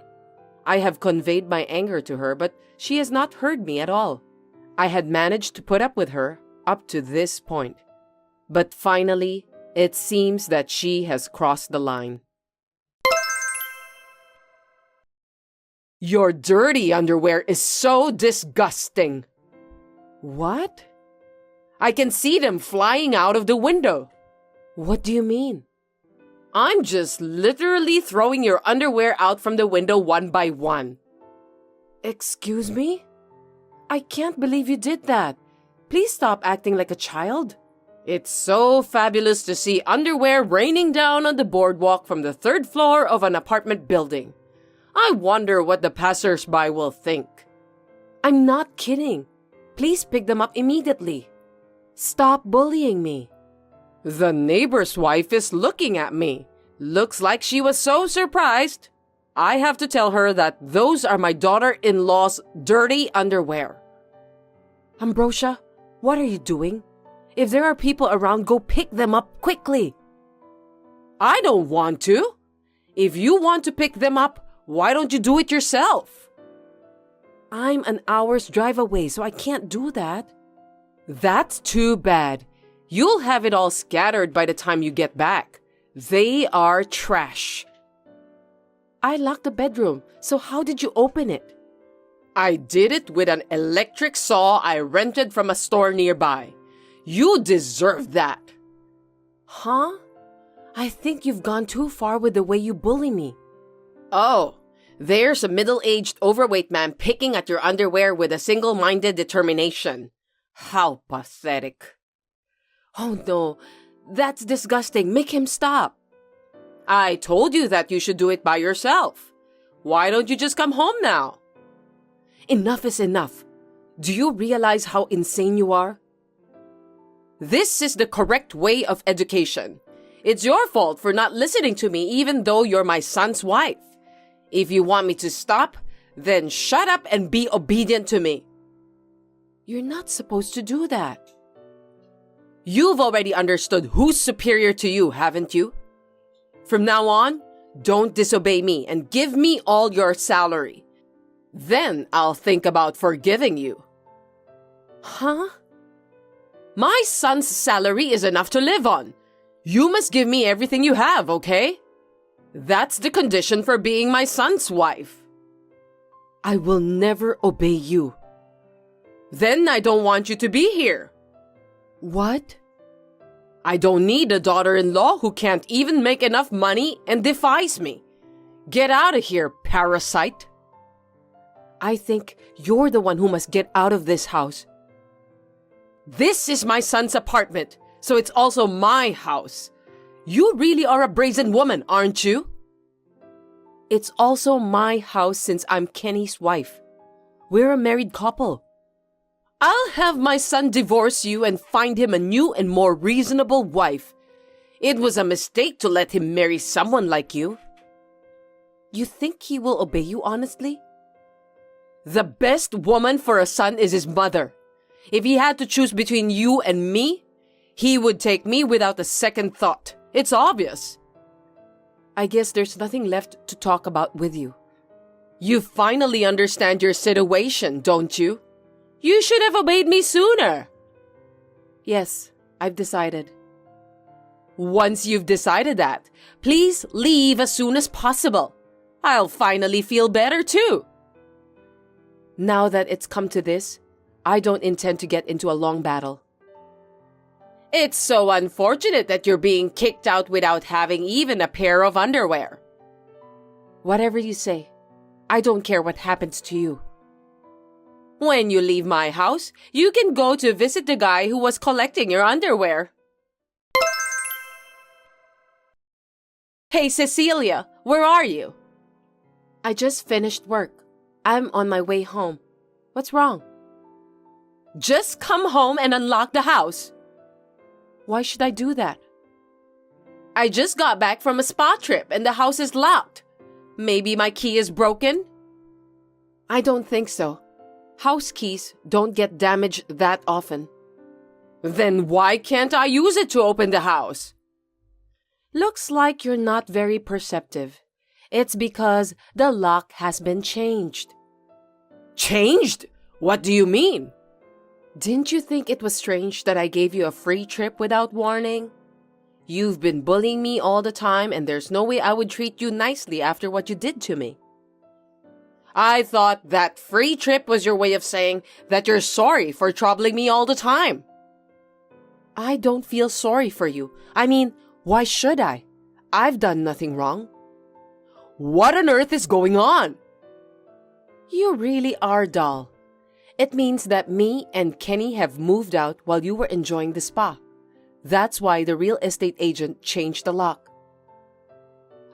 I have conveyed my anger to her, but she has not heard me at all. I had managed to put up with her up to this point. But finally, it seems that she has crossed the line. Your dirty underwear is so disgusting. What? I can see them flying out of the window. What do you mean? I'm just literally throwing your underwear out from the window one by one. Excuse me? I can't believe you did that. Please stop acting like a child. It's so fabulous to see underwear raining down on the boardwalk from the third floor of an apartment building. I wonder what the passers-by will think. I'm not kidding. Please pick them up immediately. Stop bullying me. The neighbor's wife is looking at me. Looks like she was so surprised. I have to tell her that those are my daughter-in-law's dirty underwear. Ambrosia, what are you doing? If there are people around, go pick them up quickly. I don't want to. If you want to pick them up, why don't you do it yourself? I'm an hour's drive away, so I can't do that. That's too bad. You'll have it all scattered by the time you get back. They are trash. I locked the bedroom, so how did you open it? I did it with an electric saw I rented from a store nearby. You deserve that. Huh? I think you've gone too far with the way you bully me. Oh, there's a middle-aged overweight man picking at your underwear with a single-minded determination. How pathetic. Oh no, that's disgusting. Make him stop. I told you that you should do it by yourself. Why don't you just come home now? Enough is enough. Do you realize how insane you are? This is the correct way of education. It's your fault for not listening to me even though you're my son's wife. If you want me to stop, then shut up and be obedient to me. You're not supposed to do that. You've already understood who's superior to you, haven't you? From now on, don't disobey me and give me all your salary. Then I'll think about forgiving you. Huh? My son's salary is enough to live on. You must give me everything you have, okay? That's the condition for being my son's wife. I will never obey you. Then I don't want you to be here. What? I don't need a daughter-in-law who can't even make enough money and defies me. Get out of here, parasite. I think you're the one who must get out of this house. This is my son's apartment, so it's also my house. You really are a brazen woman, aren't you? It's also my house since I'm Kenny's wife. We're a married couple. I'll have my son divorce you and find him a new and more reasonable wife. It was a mistake to let him marry someone like you. You think he will obey you honestly? The best woman for a son is his mother. If he had to choose between you and me, he would take me without a second thought. It's obvious. I guess there's nothing left to talk about with you. You finally understand your situation, don't you? You should have obeyed me sooner. Yes, I've decided. Once you've decided that, please leave as soon as possible. I'll finally feel better too. Now that it's come to this, I don't intend to get into a long battle. It's so unfortunate that you're being kicked out without having even a pair of underwear. Whatever you say, I don't care what happens to you. When you leave my house, you can go to visit the guy who was collecting your underwear. Hey, Cecilia, where are you? I just finished work. I'm on my way home. What's wrong? Just come home and unlock the house. Why should I do that? I just got back from a spa trip and the house is locked. Maybe my key is broken? I don't think so. House keys don't get damaged that often. Then why can't I use it to open the house? Looks like you're not very perceptive. It's because the lock has been changed. Changed? What do you mean? Didn't you think it was strange that I gave you a free trip without warning? You've been bullying me all the time and there's no way I would treat you nicely after what you did to me. I thought that free trip was your way of saying that you're sorry for troubling me all the time. I don't feel sorry for you. I mean, why should I? I've done nothing wrong. What on earth is going on? You really are dull. It means that me and Kenny have moved out while you were enjoying the spa. That's why the real estate agent changed the lock.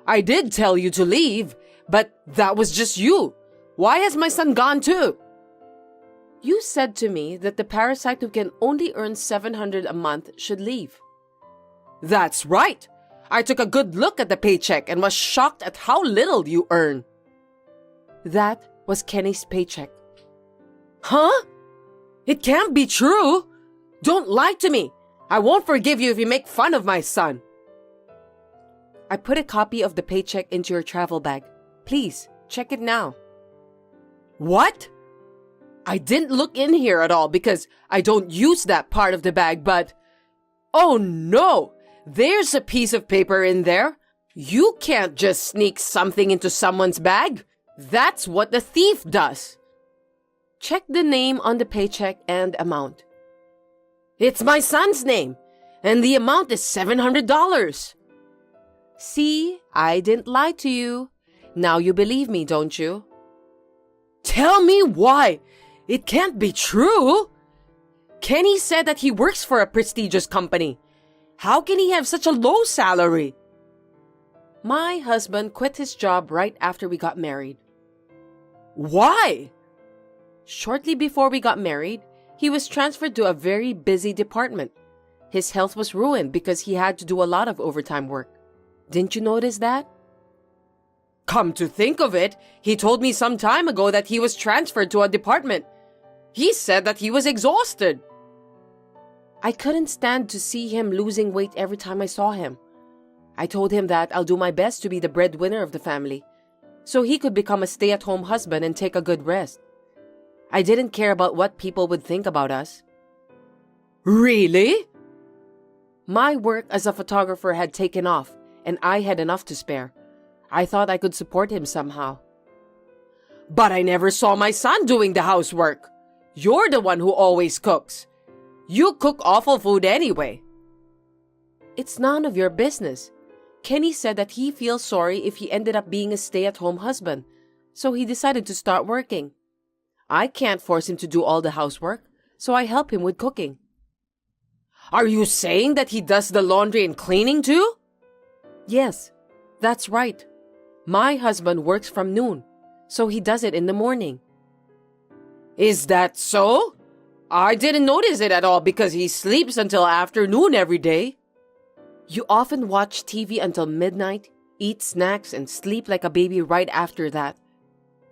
I did tell you to leave, but that was just you. Why has my son gone too? You said to me that the parasite who can only earn $700 a month should leave. That's right. I took a good look at the paycheck and was shocked at how little you earn. That was Kenny's paycheck. Huh? It can't be true. Don't lie to me. I won't forgive you if you make fun of my son. I put a copy of the paycheck into your travel bag. Please, check it now. What? I didn't look in here at all because I don't use that part of the bag, but... Oh no! There's a piece of paper in there. You can't just sneak something into someone's bag. That's what the thief does. Check the name on the paycheck and amount. It's my son's name, and the amount is $700. See, I didn't lie to you. Now you believe me, don't you? Tell me why. It can't be true. Kenny said that he works for a prestigious company. How can he have such a low salary? My husband quit his job right after we got married. Why? Shortly before we got married, he was transferred to a very busy department. His health was ruined because he had to do a lot of overtime work. Didn't you notice that? Come to think of it, he told me some time ago that he was transferred to a department. He said that he was exhausted. I couldn't stand to see him losing weight every time I saw him. I told him that I'll do my best to be the breadwinner of the family, so he could become a stay-at-home husband and take a good rest. I didn't care about what people would think about us. Really? My work as a photographer had taken off, and I had enough to spare. I thought I could support him somehow. But I never saw my son doing the housework. You're the one who always cooks. You cook awful food anyway. It's none of your business. Kenny said that he feels sorry if he ended up being a stay-at-home husband, so he decided to start working. I can't force him to do all the housework, so I help him with cooking. Are you saying that he does the laundry and cleaning too? Yes, that's right. My husband works from noon, so he does it in the morning. Is that so? I didn't notice it at all because he sleeps until afternoon every day. You often watch TV until midnight, eat snacks, and sleep like a baby right after that.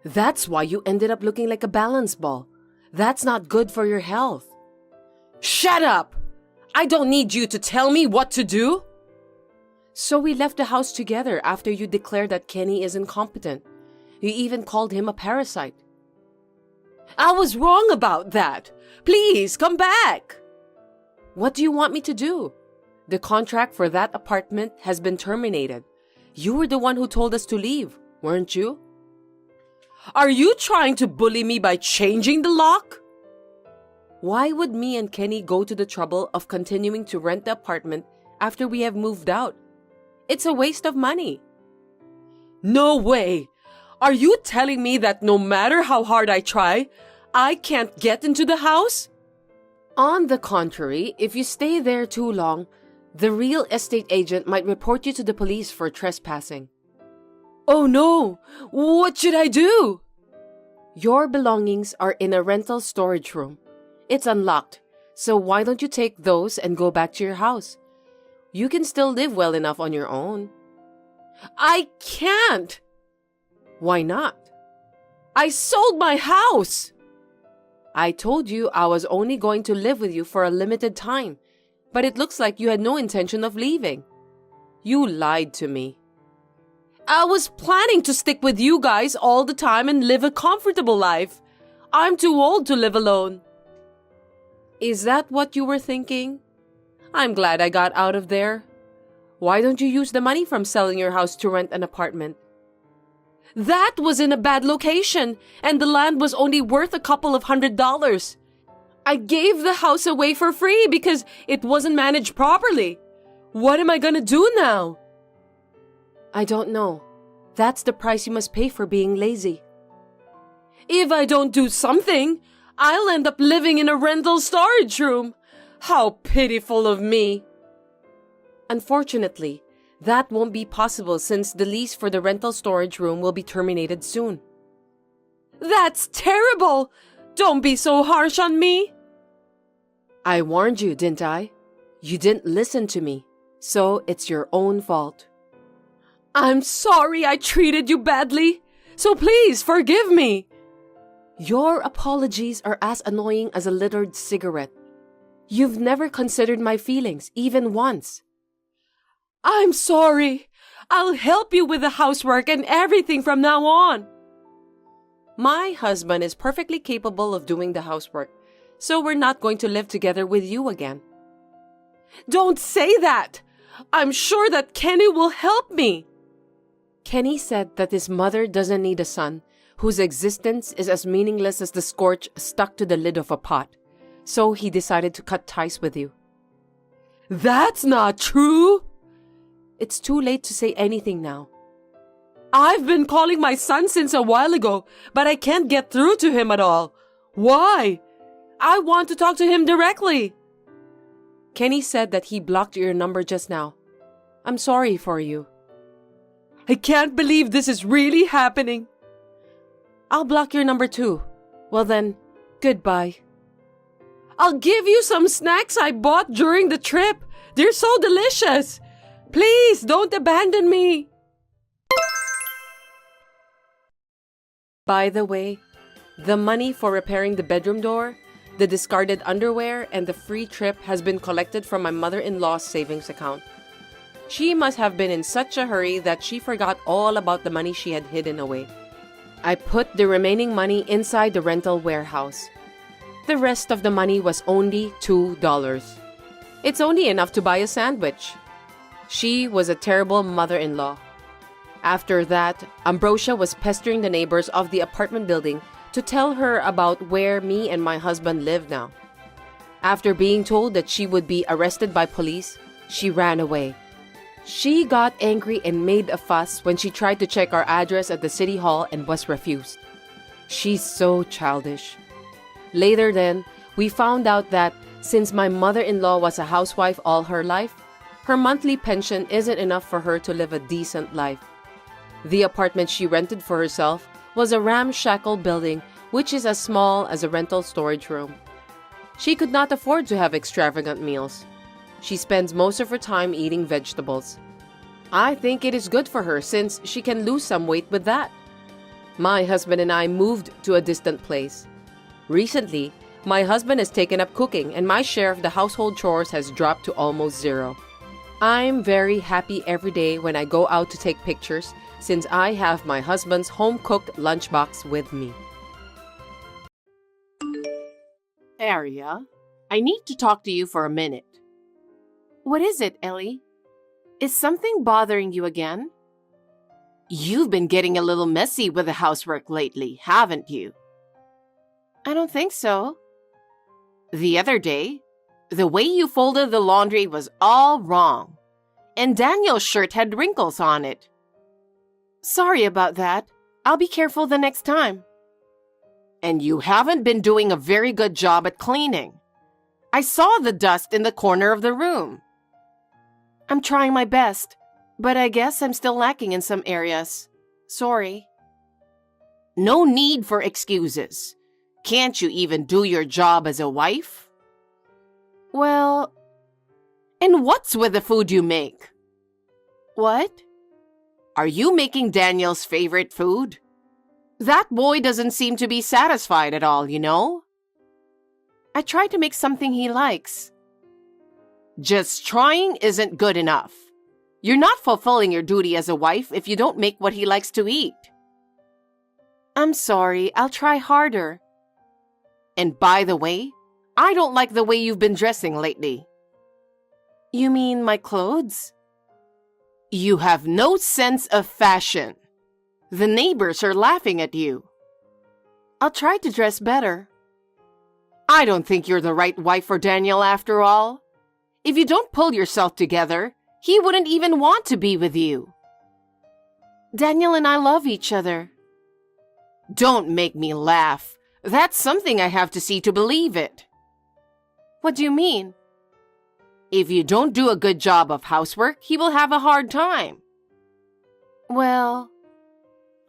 That's why you ended up looking like a balance ball. That's not good for your health. Shut up! I don't need you to tell me what to do. So we left the house together after you declared that Kenny is incompetent. You even called him a parasite. I was wrong about that. Please come back. What do you want me to do? The contract for that apartment has been terminated. You were the one who told us to leave, weren't you? Are you trying to bully me by changing the lock? Why would me and Kenny go to the trouble of continuing to rent the apartment after we have moved out? It's a waste of money. No way! Are you telling me that no matter how hard I try, I can't get into the house? On the contrary, if you stay there too long, the real estate agent might report you to the police for trespassing. Oh no! What should I do? Your belongings are in a rental storage room. It's unlocked, so why don't you take those and go back to your house? You can still live well enough on your own. I can't! Why not? I sold my house! I told you I was only going to live with you for a limited time, but it looks like you had no intention of leaving. You lied to me. I was planning to stick with you guys all the time and live a comfortable life. I'm too old to live alone. Is that what you were thinking? I'm glad I got out of there. Why don't you use the money from selling your house to rent an apartment? That was in a bad location, and the land was only worth a couple of $100. I gave the house away for free because it wasn't managed properly. What am I gonna do now? I don't know. That's the price you must pay for being lazy. If I don't do something, I'll end up living in a rental storage room. How pitiful of me. Unfortunately, that won't be possible since the lease for the rental storage room will be terminated soon. That's terrible! Don't be so harsh on me. I warned you, didn't I? You didn't listen to me, so it's your own fault. I'm sorry I treated you badly, so please forgive me. Your apologies are as annoying as a littered cigarette. You've never considered my feelings, even once. I'm sorry. I'll help you with the housework and everything from now on. My husband is perfectly capable of doing the housework, so we're not going to live together with you again. Don't say that. I'm sure that Kenny will help me. Kenny said that his mother doesn't need a son whose existence is as meaningless as the scorch stuck to the lid of a pot, so he decided to cut ties with you. That's not true. It's too late to say anything now. I've been calling my son since a while ago, but I can't get through to him at all. Why? I want to talk to him directly. Kenny said that he blocked your number just now. I'm sorry for you. I can't believe this is really happening. I'll block your number too. Well then, goodbye. I'll give you some snacks I bought during the trip. They're so delicious. Please don't abandon me. By the way, the money for repairing the bedroom door, the discarded underwear, and the free trip has been collected from my mother-in-law's savings account. She must have been in such a hurry that she forgot all about the money she had hidden away. I put the remaining money inside the rental warehouse. The rest of the money was only $2. It's only enough to buy a sandwich. She was a terrible mother-in-law. After that, Ambrosia was pestering the neighbors of the apartment building to tell her about where me and my husband live now. After being told that she would be arrested by police, she ran away. She got angry and made a fuss when she tried to check our address at the city hall and was refused. She's so childish. Later then, we found out that since my mother-in-law was a housewife all her life, her monthly pension isn't enough for her to live a decent life. The apartment she rented for herself was a ramshackle building which is as small as a rental storage room. She could not afford to have extravagant meals. She spends most of her time eating vegetables. I think it is good for her since she can lose some weight with that. My husband and I moved to a distant place. Recently, my husband has taken up cooking and my share of the household chores has dropped to almost zero. I'm very happy every day when I go out to take pictures since I have my husband's home-cooked lunchbox with me. Aria, I need to talk to you for a minute. What is it, Ellie? Is something bothering you again? You've been getting a little messy with the housework lately, haven't you? I don't think so. The other day, the way you folded the laundry was all wrong, and Daniel's shirt had wrinkles on it. Sorry about that. I'll be careful the next time. And you haven't been doing a very good job at cleaning. I saw the dust in the corner of the room. I'm trying my best, but I guess I'm still lacking in some areas. Sorry. No need for excuses. Can't you even do your job as a wife? Well... And what's with the food you make? What? Are you making Daniel's favorite food? That boy doesn't seem to be satisfied at all, you know? I try to make something he likes. Just trying isn't good enough. You're not fulfilling your duty as a wife if you don't make what he likes to eat. I'm sorry, I'll try harder. And by the way, I don't like the way you've been dressing lately. You mean my clothes? You have no sense of fashion. The neighbors are laughing at you. I'll try to dress better. I don't think you're the right wife for Daniel after all. If you don't pull yourself together, he wouldn't even want to be with you. Daniel and I love each other. Don't make me laugh. That's something I have to see to believe it. What do you mean? If you don't do a good job of housework, he will have a hard time. Well,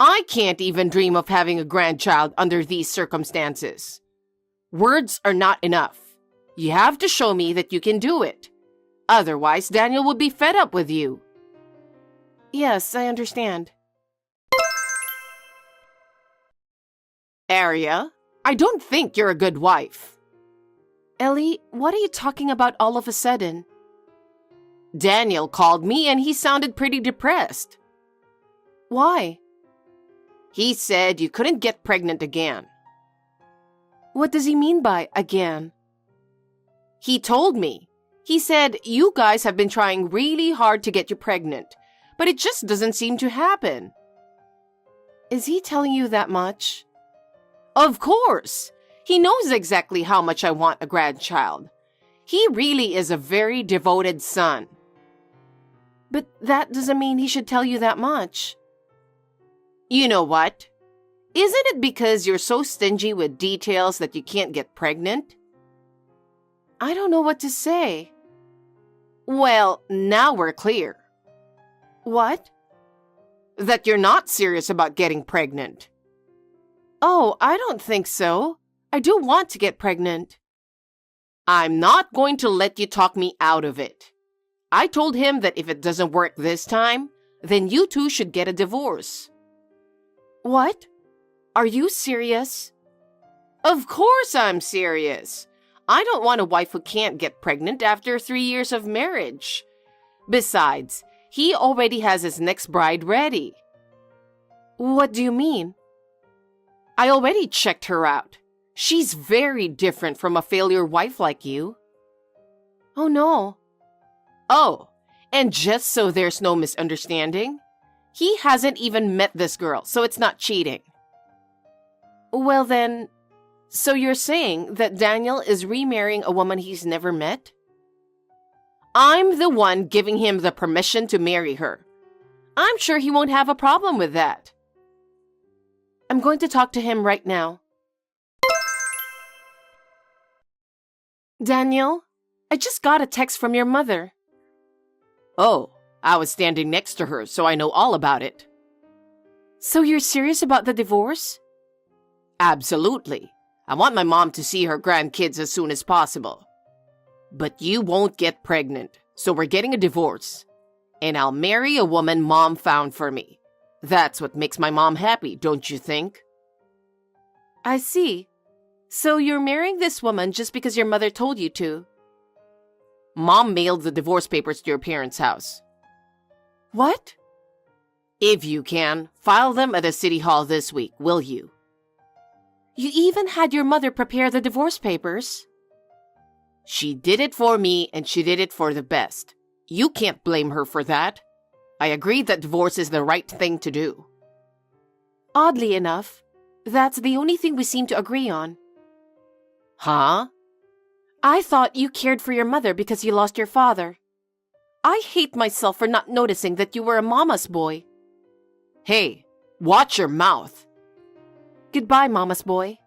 I can't even dream of having a grandchild under these circumstances. Words are not enough. You have to show me that you can do it. Otherwise, Daniel will be fed up with you. yes, I understand. Aria, I don't think you're a good wife. Ellie, what are you talking about all of a sudden? Daniel called me and he sounded pretty depressed. Why? He said you couldn't get pregnant again. What does he mean by again? He told me. He said you guys have been trying really hard to get you pregnant, but it just doesn't seem to happen. Is he telling you that much? Of course. He knows exactly how much I want a grandchild. He really is a very devoted son. But that doesn't mean he should tell you that much. You know what? Isn't it because you're so stingy with details that you can't get pregnant? I don't know what to say. Well, now we're clear. What? That you're not serious about getting pregnant. Oh, I don't think so. I do want to get pregnant. I'm not going to let you talk me out of it. I told him that if it doesn't work this time, then you two should get a divorce. What? Are you serious? Of course I'm serious. I don't want a wife who can't get pregnant after 3 years of marriage. Besides, he already has his next bride ready. What do you mean? I already checked her out. She's very different from a failure wife like you. Oh no. Oh, and just so there's no misunderstanding, he hasn't even met this girl, so it's not cheating. Well then, so you're saying that Daniel is remarrying a woman he's never met? I'm the one giving him the permission to marry her. I'm sure he won't have a problem with that. I'm going to talk to him right now. Daniel, I just got a text from your mother. Oh, I was standing next to her, so I know all about it. So you're serious about the divorce? Absolutely. I want my mom to see her grandkids as soon as possible. But you won't get pregnant, so we're getting a divorce. And I'll marry a woman Mom found for me. That's what makes my mom happy, don't you think? I see. So you're marrying this woman just because your mother told you to? Mom mailed the divorce papers to your parents' house. What? If you can, file them at the city hall this week, will you? You even had your mother prepare the divorce papers? She did it for me, and she did it for the best. You can't blame her for that. I agree that divorce is the right thing to do. Oddly enough, that's the only thing we seem to agree on. Huh? I thought you cared for your mother because you lost your father. I hate myself for not noticing that you were a mama's boy. Hey, watch your mouth. Goodbye, mama's boy.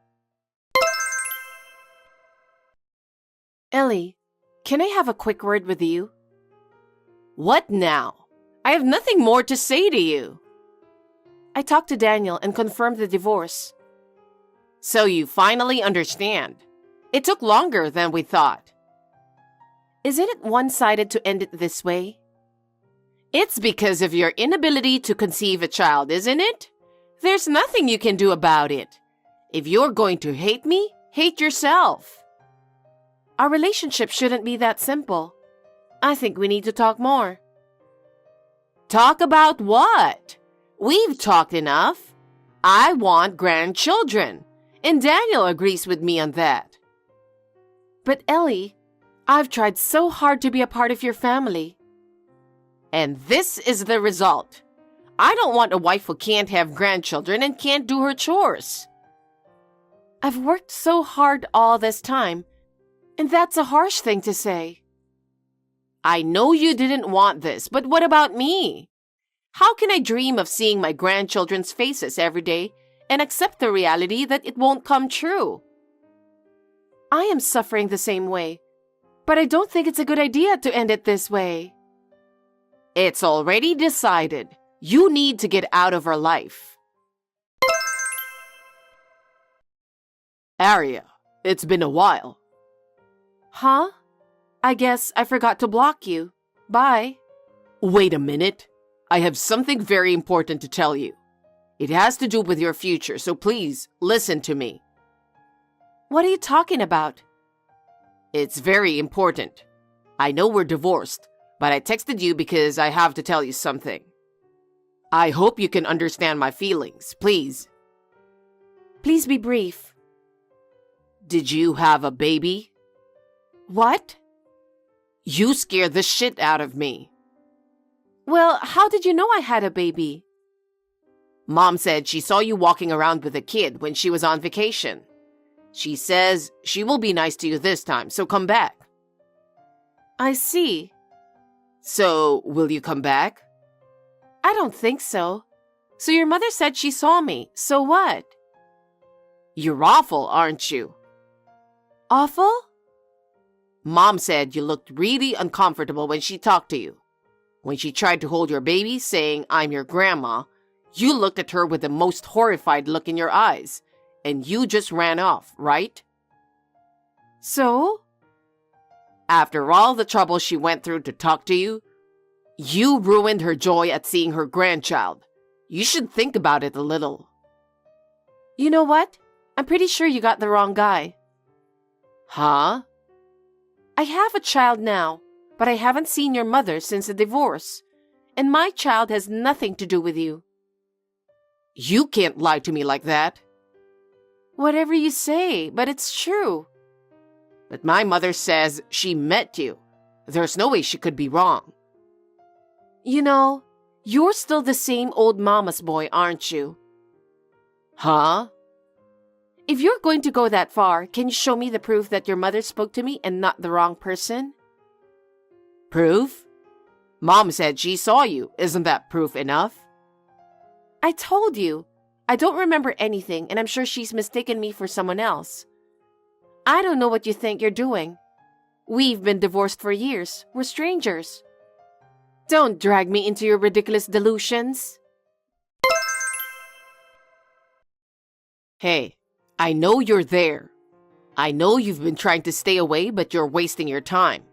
Ellie, can I have a quick word with you? What now? I have nothing more to say to you. I talked to Daniel and confirmed the divorce. So you finally understand. It took longer than we thought. Isn't it one-sided to end it this way? It's because of your inability to conceive a child, isn't it? There's nothing you can do about it. If you're going to hate me, hate yourself. Our relationship shouldn't be that simple. I think we need to talk more. Talk about what? We've talked enough. I want grandchildren, and Daniel agrees with me on that. But Ellie, I've tried so hard to be a part of your family. And this is the result. I don't want a wife who can't have grandchildren and can't do her chores. I've worked so hard all this time, and that's a harsh thing to say. I know you didn't want this, but what about me? How can I dream of seeing my grandchildren's faces every day and accept the reality that it won't come true? I am suffering the same way, but I don't think it's a good idea to end it this way. It's already decided. You need to get out of her life. Aria, it's been a while. Huh? I guess I forgot to block you. Bye. Wait a minute. I have something very important to tell you. It has to do with your future, so please listen to me. What are you talking about? It's very important. I know we're divorced, but I texted you because I have to tell you something. I hope you can understand my feelings, please. Please be brief. Did you have a baby? What? You scared the shit out of me. Well, how did you know I had a baby? Mom said she saw you walking around with a kid when she was on vacation. She says she will be nice to you this time, so come back. I see. So, will you come back? I don't think so. So your mother said she saw me, so what? You're awful, aren't you? Awful? Mom said you looked really uncomfortable when she talked to you. When she tried to hold your baby, saying, "I'm your grandma," you looked at her with the most horrified look in your eyes, and you just ran off, right? So? After all the trouble she went through to talk to you, you ruined her joy at seeing her grandchild. You should think about it a little. You know what? I'm pretty sure you got the wrong guy. Huh? I have a child now, but I haven't seen your mother since the divorce. And my child has nothing to do with you. You can't lie to me like that. Whatever you say, but it's true. But my mother says she met you. There's no way she could be wrong. You know, you're still the same old mama's boy, aren't you? Huh? If you're going to go that far, can you show me the proof that your mother spoke to me and not the wrong person? Proof? Mom said she saw you. Isn't that proof enough? I told you. I don't remember anything, and I'm sure she's mistaken me for someone else. I don't know what you think you're doing. We've been divorced for years. We're strangers. Don't drag me into your ridiculous delusions. Hey, I know you're there. I know you've been trying to stay away, but you're wasting your time.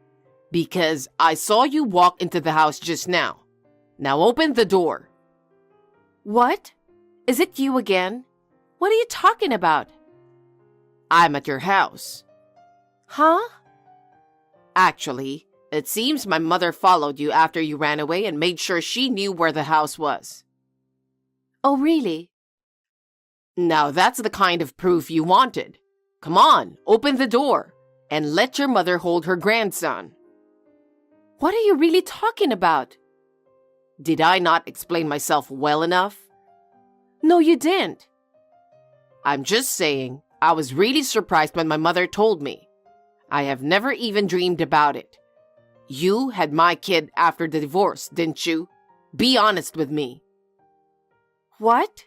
Because I saw you walk into the house just now. Now open the door. What? Is it you again? What are you talking about? I'm at your house. Huh? Actually, it seems my mother followed you after you ran away and made sure she knew where the house was. Oh, really? Now that's the kind of proof you wanted. Come on, open the door and let your mother hold her grandson. What are you really talking about? Did I not explain myself well enough? No, you didn't. I'm just saying, I was really surprised when my mother told me. I have never even dreamed about it. You had my kid after the divorce, didn't you? Be honest with me. What?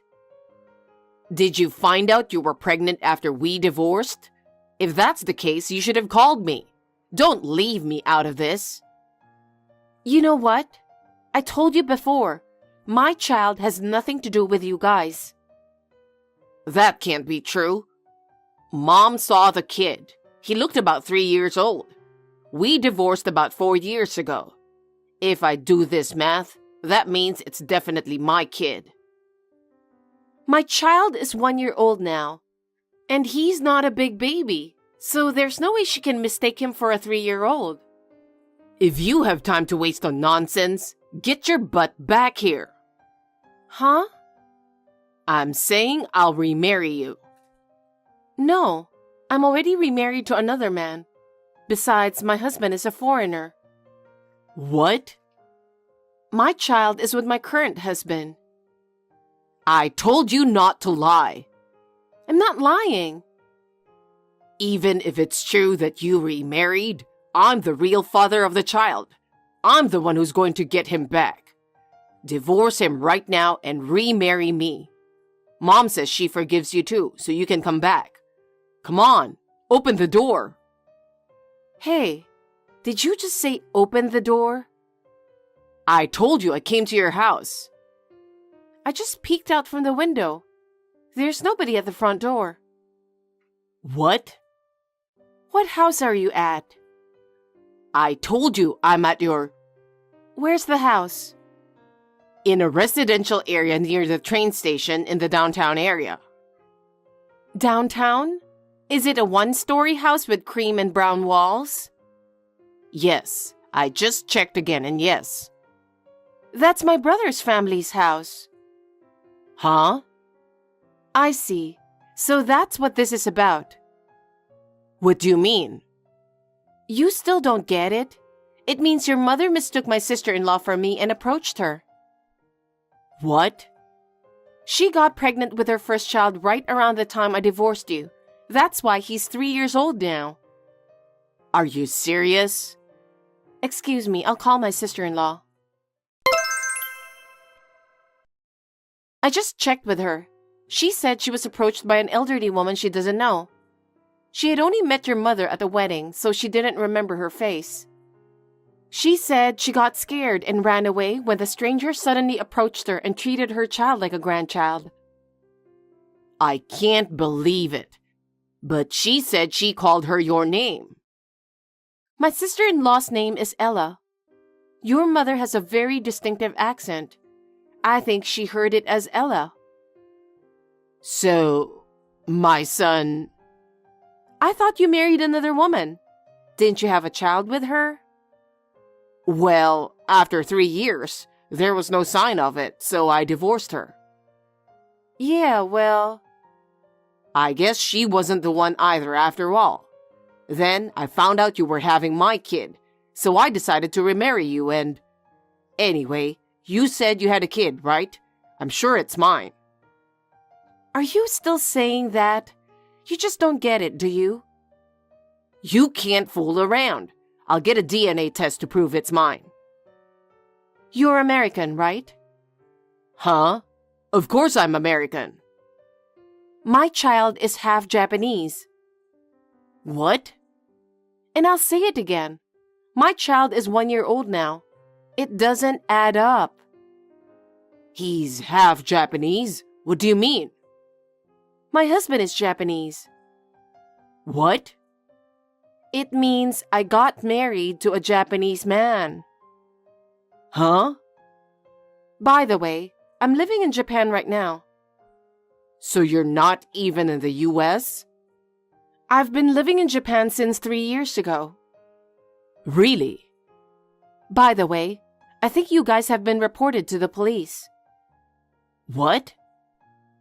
Did you find out you were pregnant after we divorced? If that's the case, you should have called me. Don't leave me out of this. You know what? I told you before. My child has nothing to do with you guys. That can't be true. Mom saw the kid. He looked about 3 years old. We divorced about 4 years ago. If I do this math, that means it's definitely my kid. My child is 1 year old now, and he's not a big baby, so there's no way she can mistake him for a 3-year-old. If you have time to waste on nonsense, get your butt back here. Huh? I'm saying I'll remarry you. No, I'm already remarried to another man. Besides, my husband is a foreigner. What? My child is with my current husband. I told you not to lie. I'm not lying. Even if it's true that you remarried, I'm the real father of the child. I'm the one who's going to get him back. Divorce him right now and remarry me. Mom says she forgives you too, so you can come back. Come on, open the door. Hey, did you just say open the door? I told you I came to your house. I just peeked out from the window. There's nobody at the front door. What? What house are you at? I told you I'm at your... Where's the house? In a residential area near the train station in the downtown area. Downtown? Is it a one-story house with cream and brown walls? Yes, I just checked again and yes. That's my brother's family's house. Huh? I see. So that's what this is about. What do you mean? You still don't get it? It means your mother mistook my sister-in-law for me and approached her. What? She got pregnant with her first child right around the time I divorced you. That's why he's 3 years old now. Are you serious? Excuse me, I'll call my sister-in-law. I just checked with her. She said she was approached by an elderly woman she doesn't know. She had only met your mother at the wedding, so she didn't remember her face. She said she got scared and ran away when the stranger suddenly approached her and treated her child like a grandchild. I can't believe it. But she said she called her your name. My sister-in-law's name is Ella. Your mother has a very distinctive accent. I think she heard it as Ella. So, my son... I thought you married another woman. Didn't you have a child with her? Well, after 3 years, there was no sign of it, so I divorced her. Yeah, well... I guess she wasn't the one either after all. Then I found out you were having my kid, so I decided to remarry you and... Anyway, you said you had a kid, right? I'm sure it's mine. Are you still saying that? You just don't get it, do you? You can't fool around. I'll get a DNA test to prove it's mine. You're American, right? Huh? Of course I'm American. My child is half Japanese. What? And I'll say it again. My child is 1 year old now. It doesn't add up. He's half Japanese? What do you mean? My husband is Japanese. What? It means I got married to a Japanese man. Huh? By the way, I'm living in Japan right now. So you're not even in the US? I've been living in Japan since 3 years ago. Really? By the way, I think you guys have been reported to the police. What?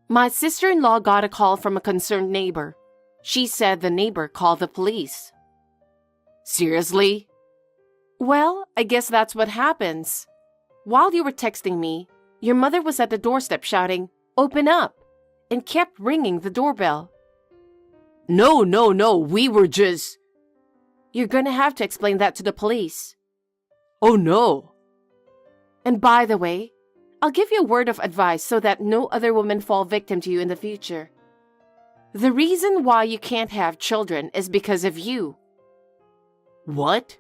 My sister-in-law got a call from a concerned neighbor. She said the neighbor called the police. Seriously? Well, I guess that's what happens. While you were texting me, your mother was at the doorstep shouting, "Open up," and kept ringing the doorbell. No, we were just... You're gonna have to explain that to the police. Oh no. And by the way, I'll give you a word of advice so that no other women fall victim to you in the future. The reason why you can't have children is because of you. What?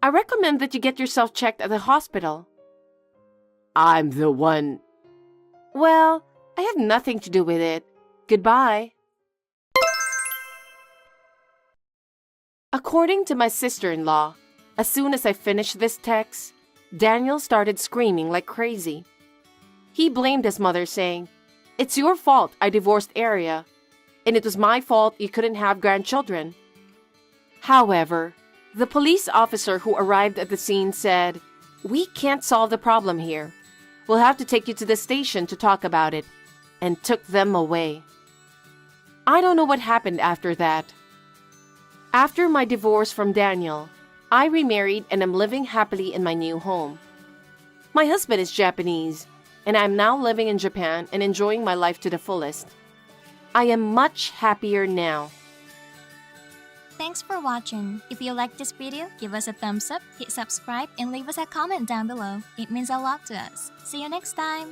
I recommend that you get yourself checked at the hospital. I'm the one... Well, I have nothing to do with it. Goodbye. According to my sister-in-law, as soon as I finished this text, Daniel started screaming like crazy. He blamed his mother, saying, "It's your fault I divorced Aria, and it was my fault you couldn't have grandchildren." However, the police officer who arrived at the scene said, "We can't solve the problem here. We'll have to take you to the station to talk about it," and took them away. I don't know what happened after that. After my divorce from Daniel, I remarried and am living happily in my new home. My husband is Japanese, and I'm now living in Japan and enjoying my life to the fullest. I am much happier now. Thanks for watching. If you liked this video, give us a thumbs up, hit subscribe, and leave us a comment down below. It means a lot to us. See you next time!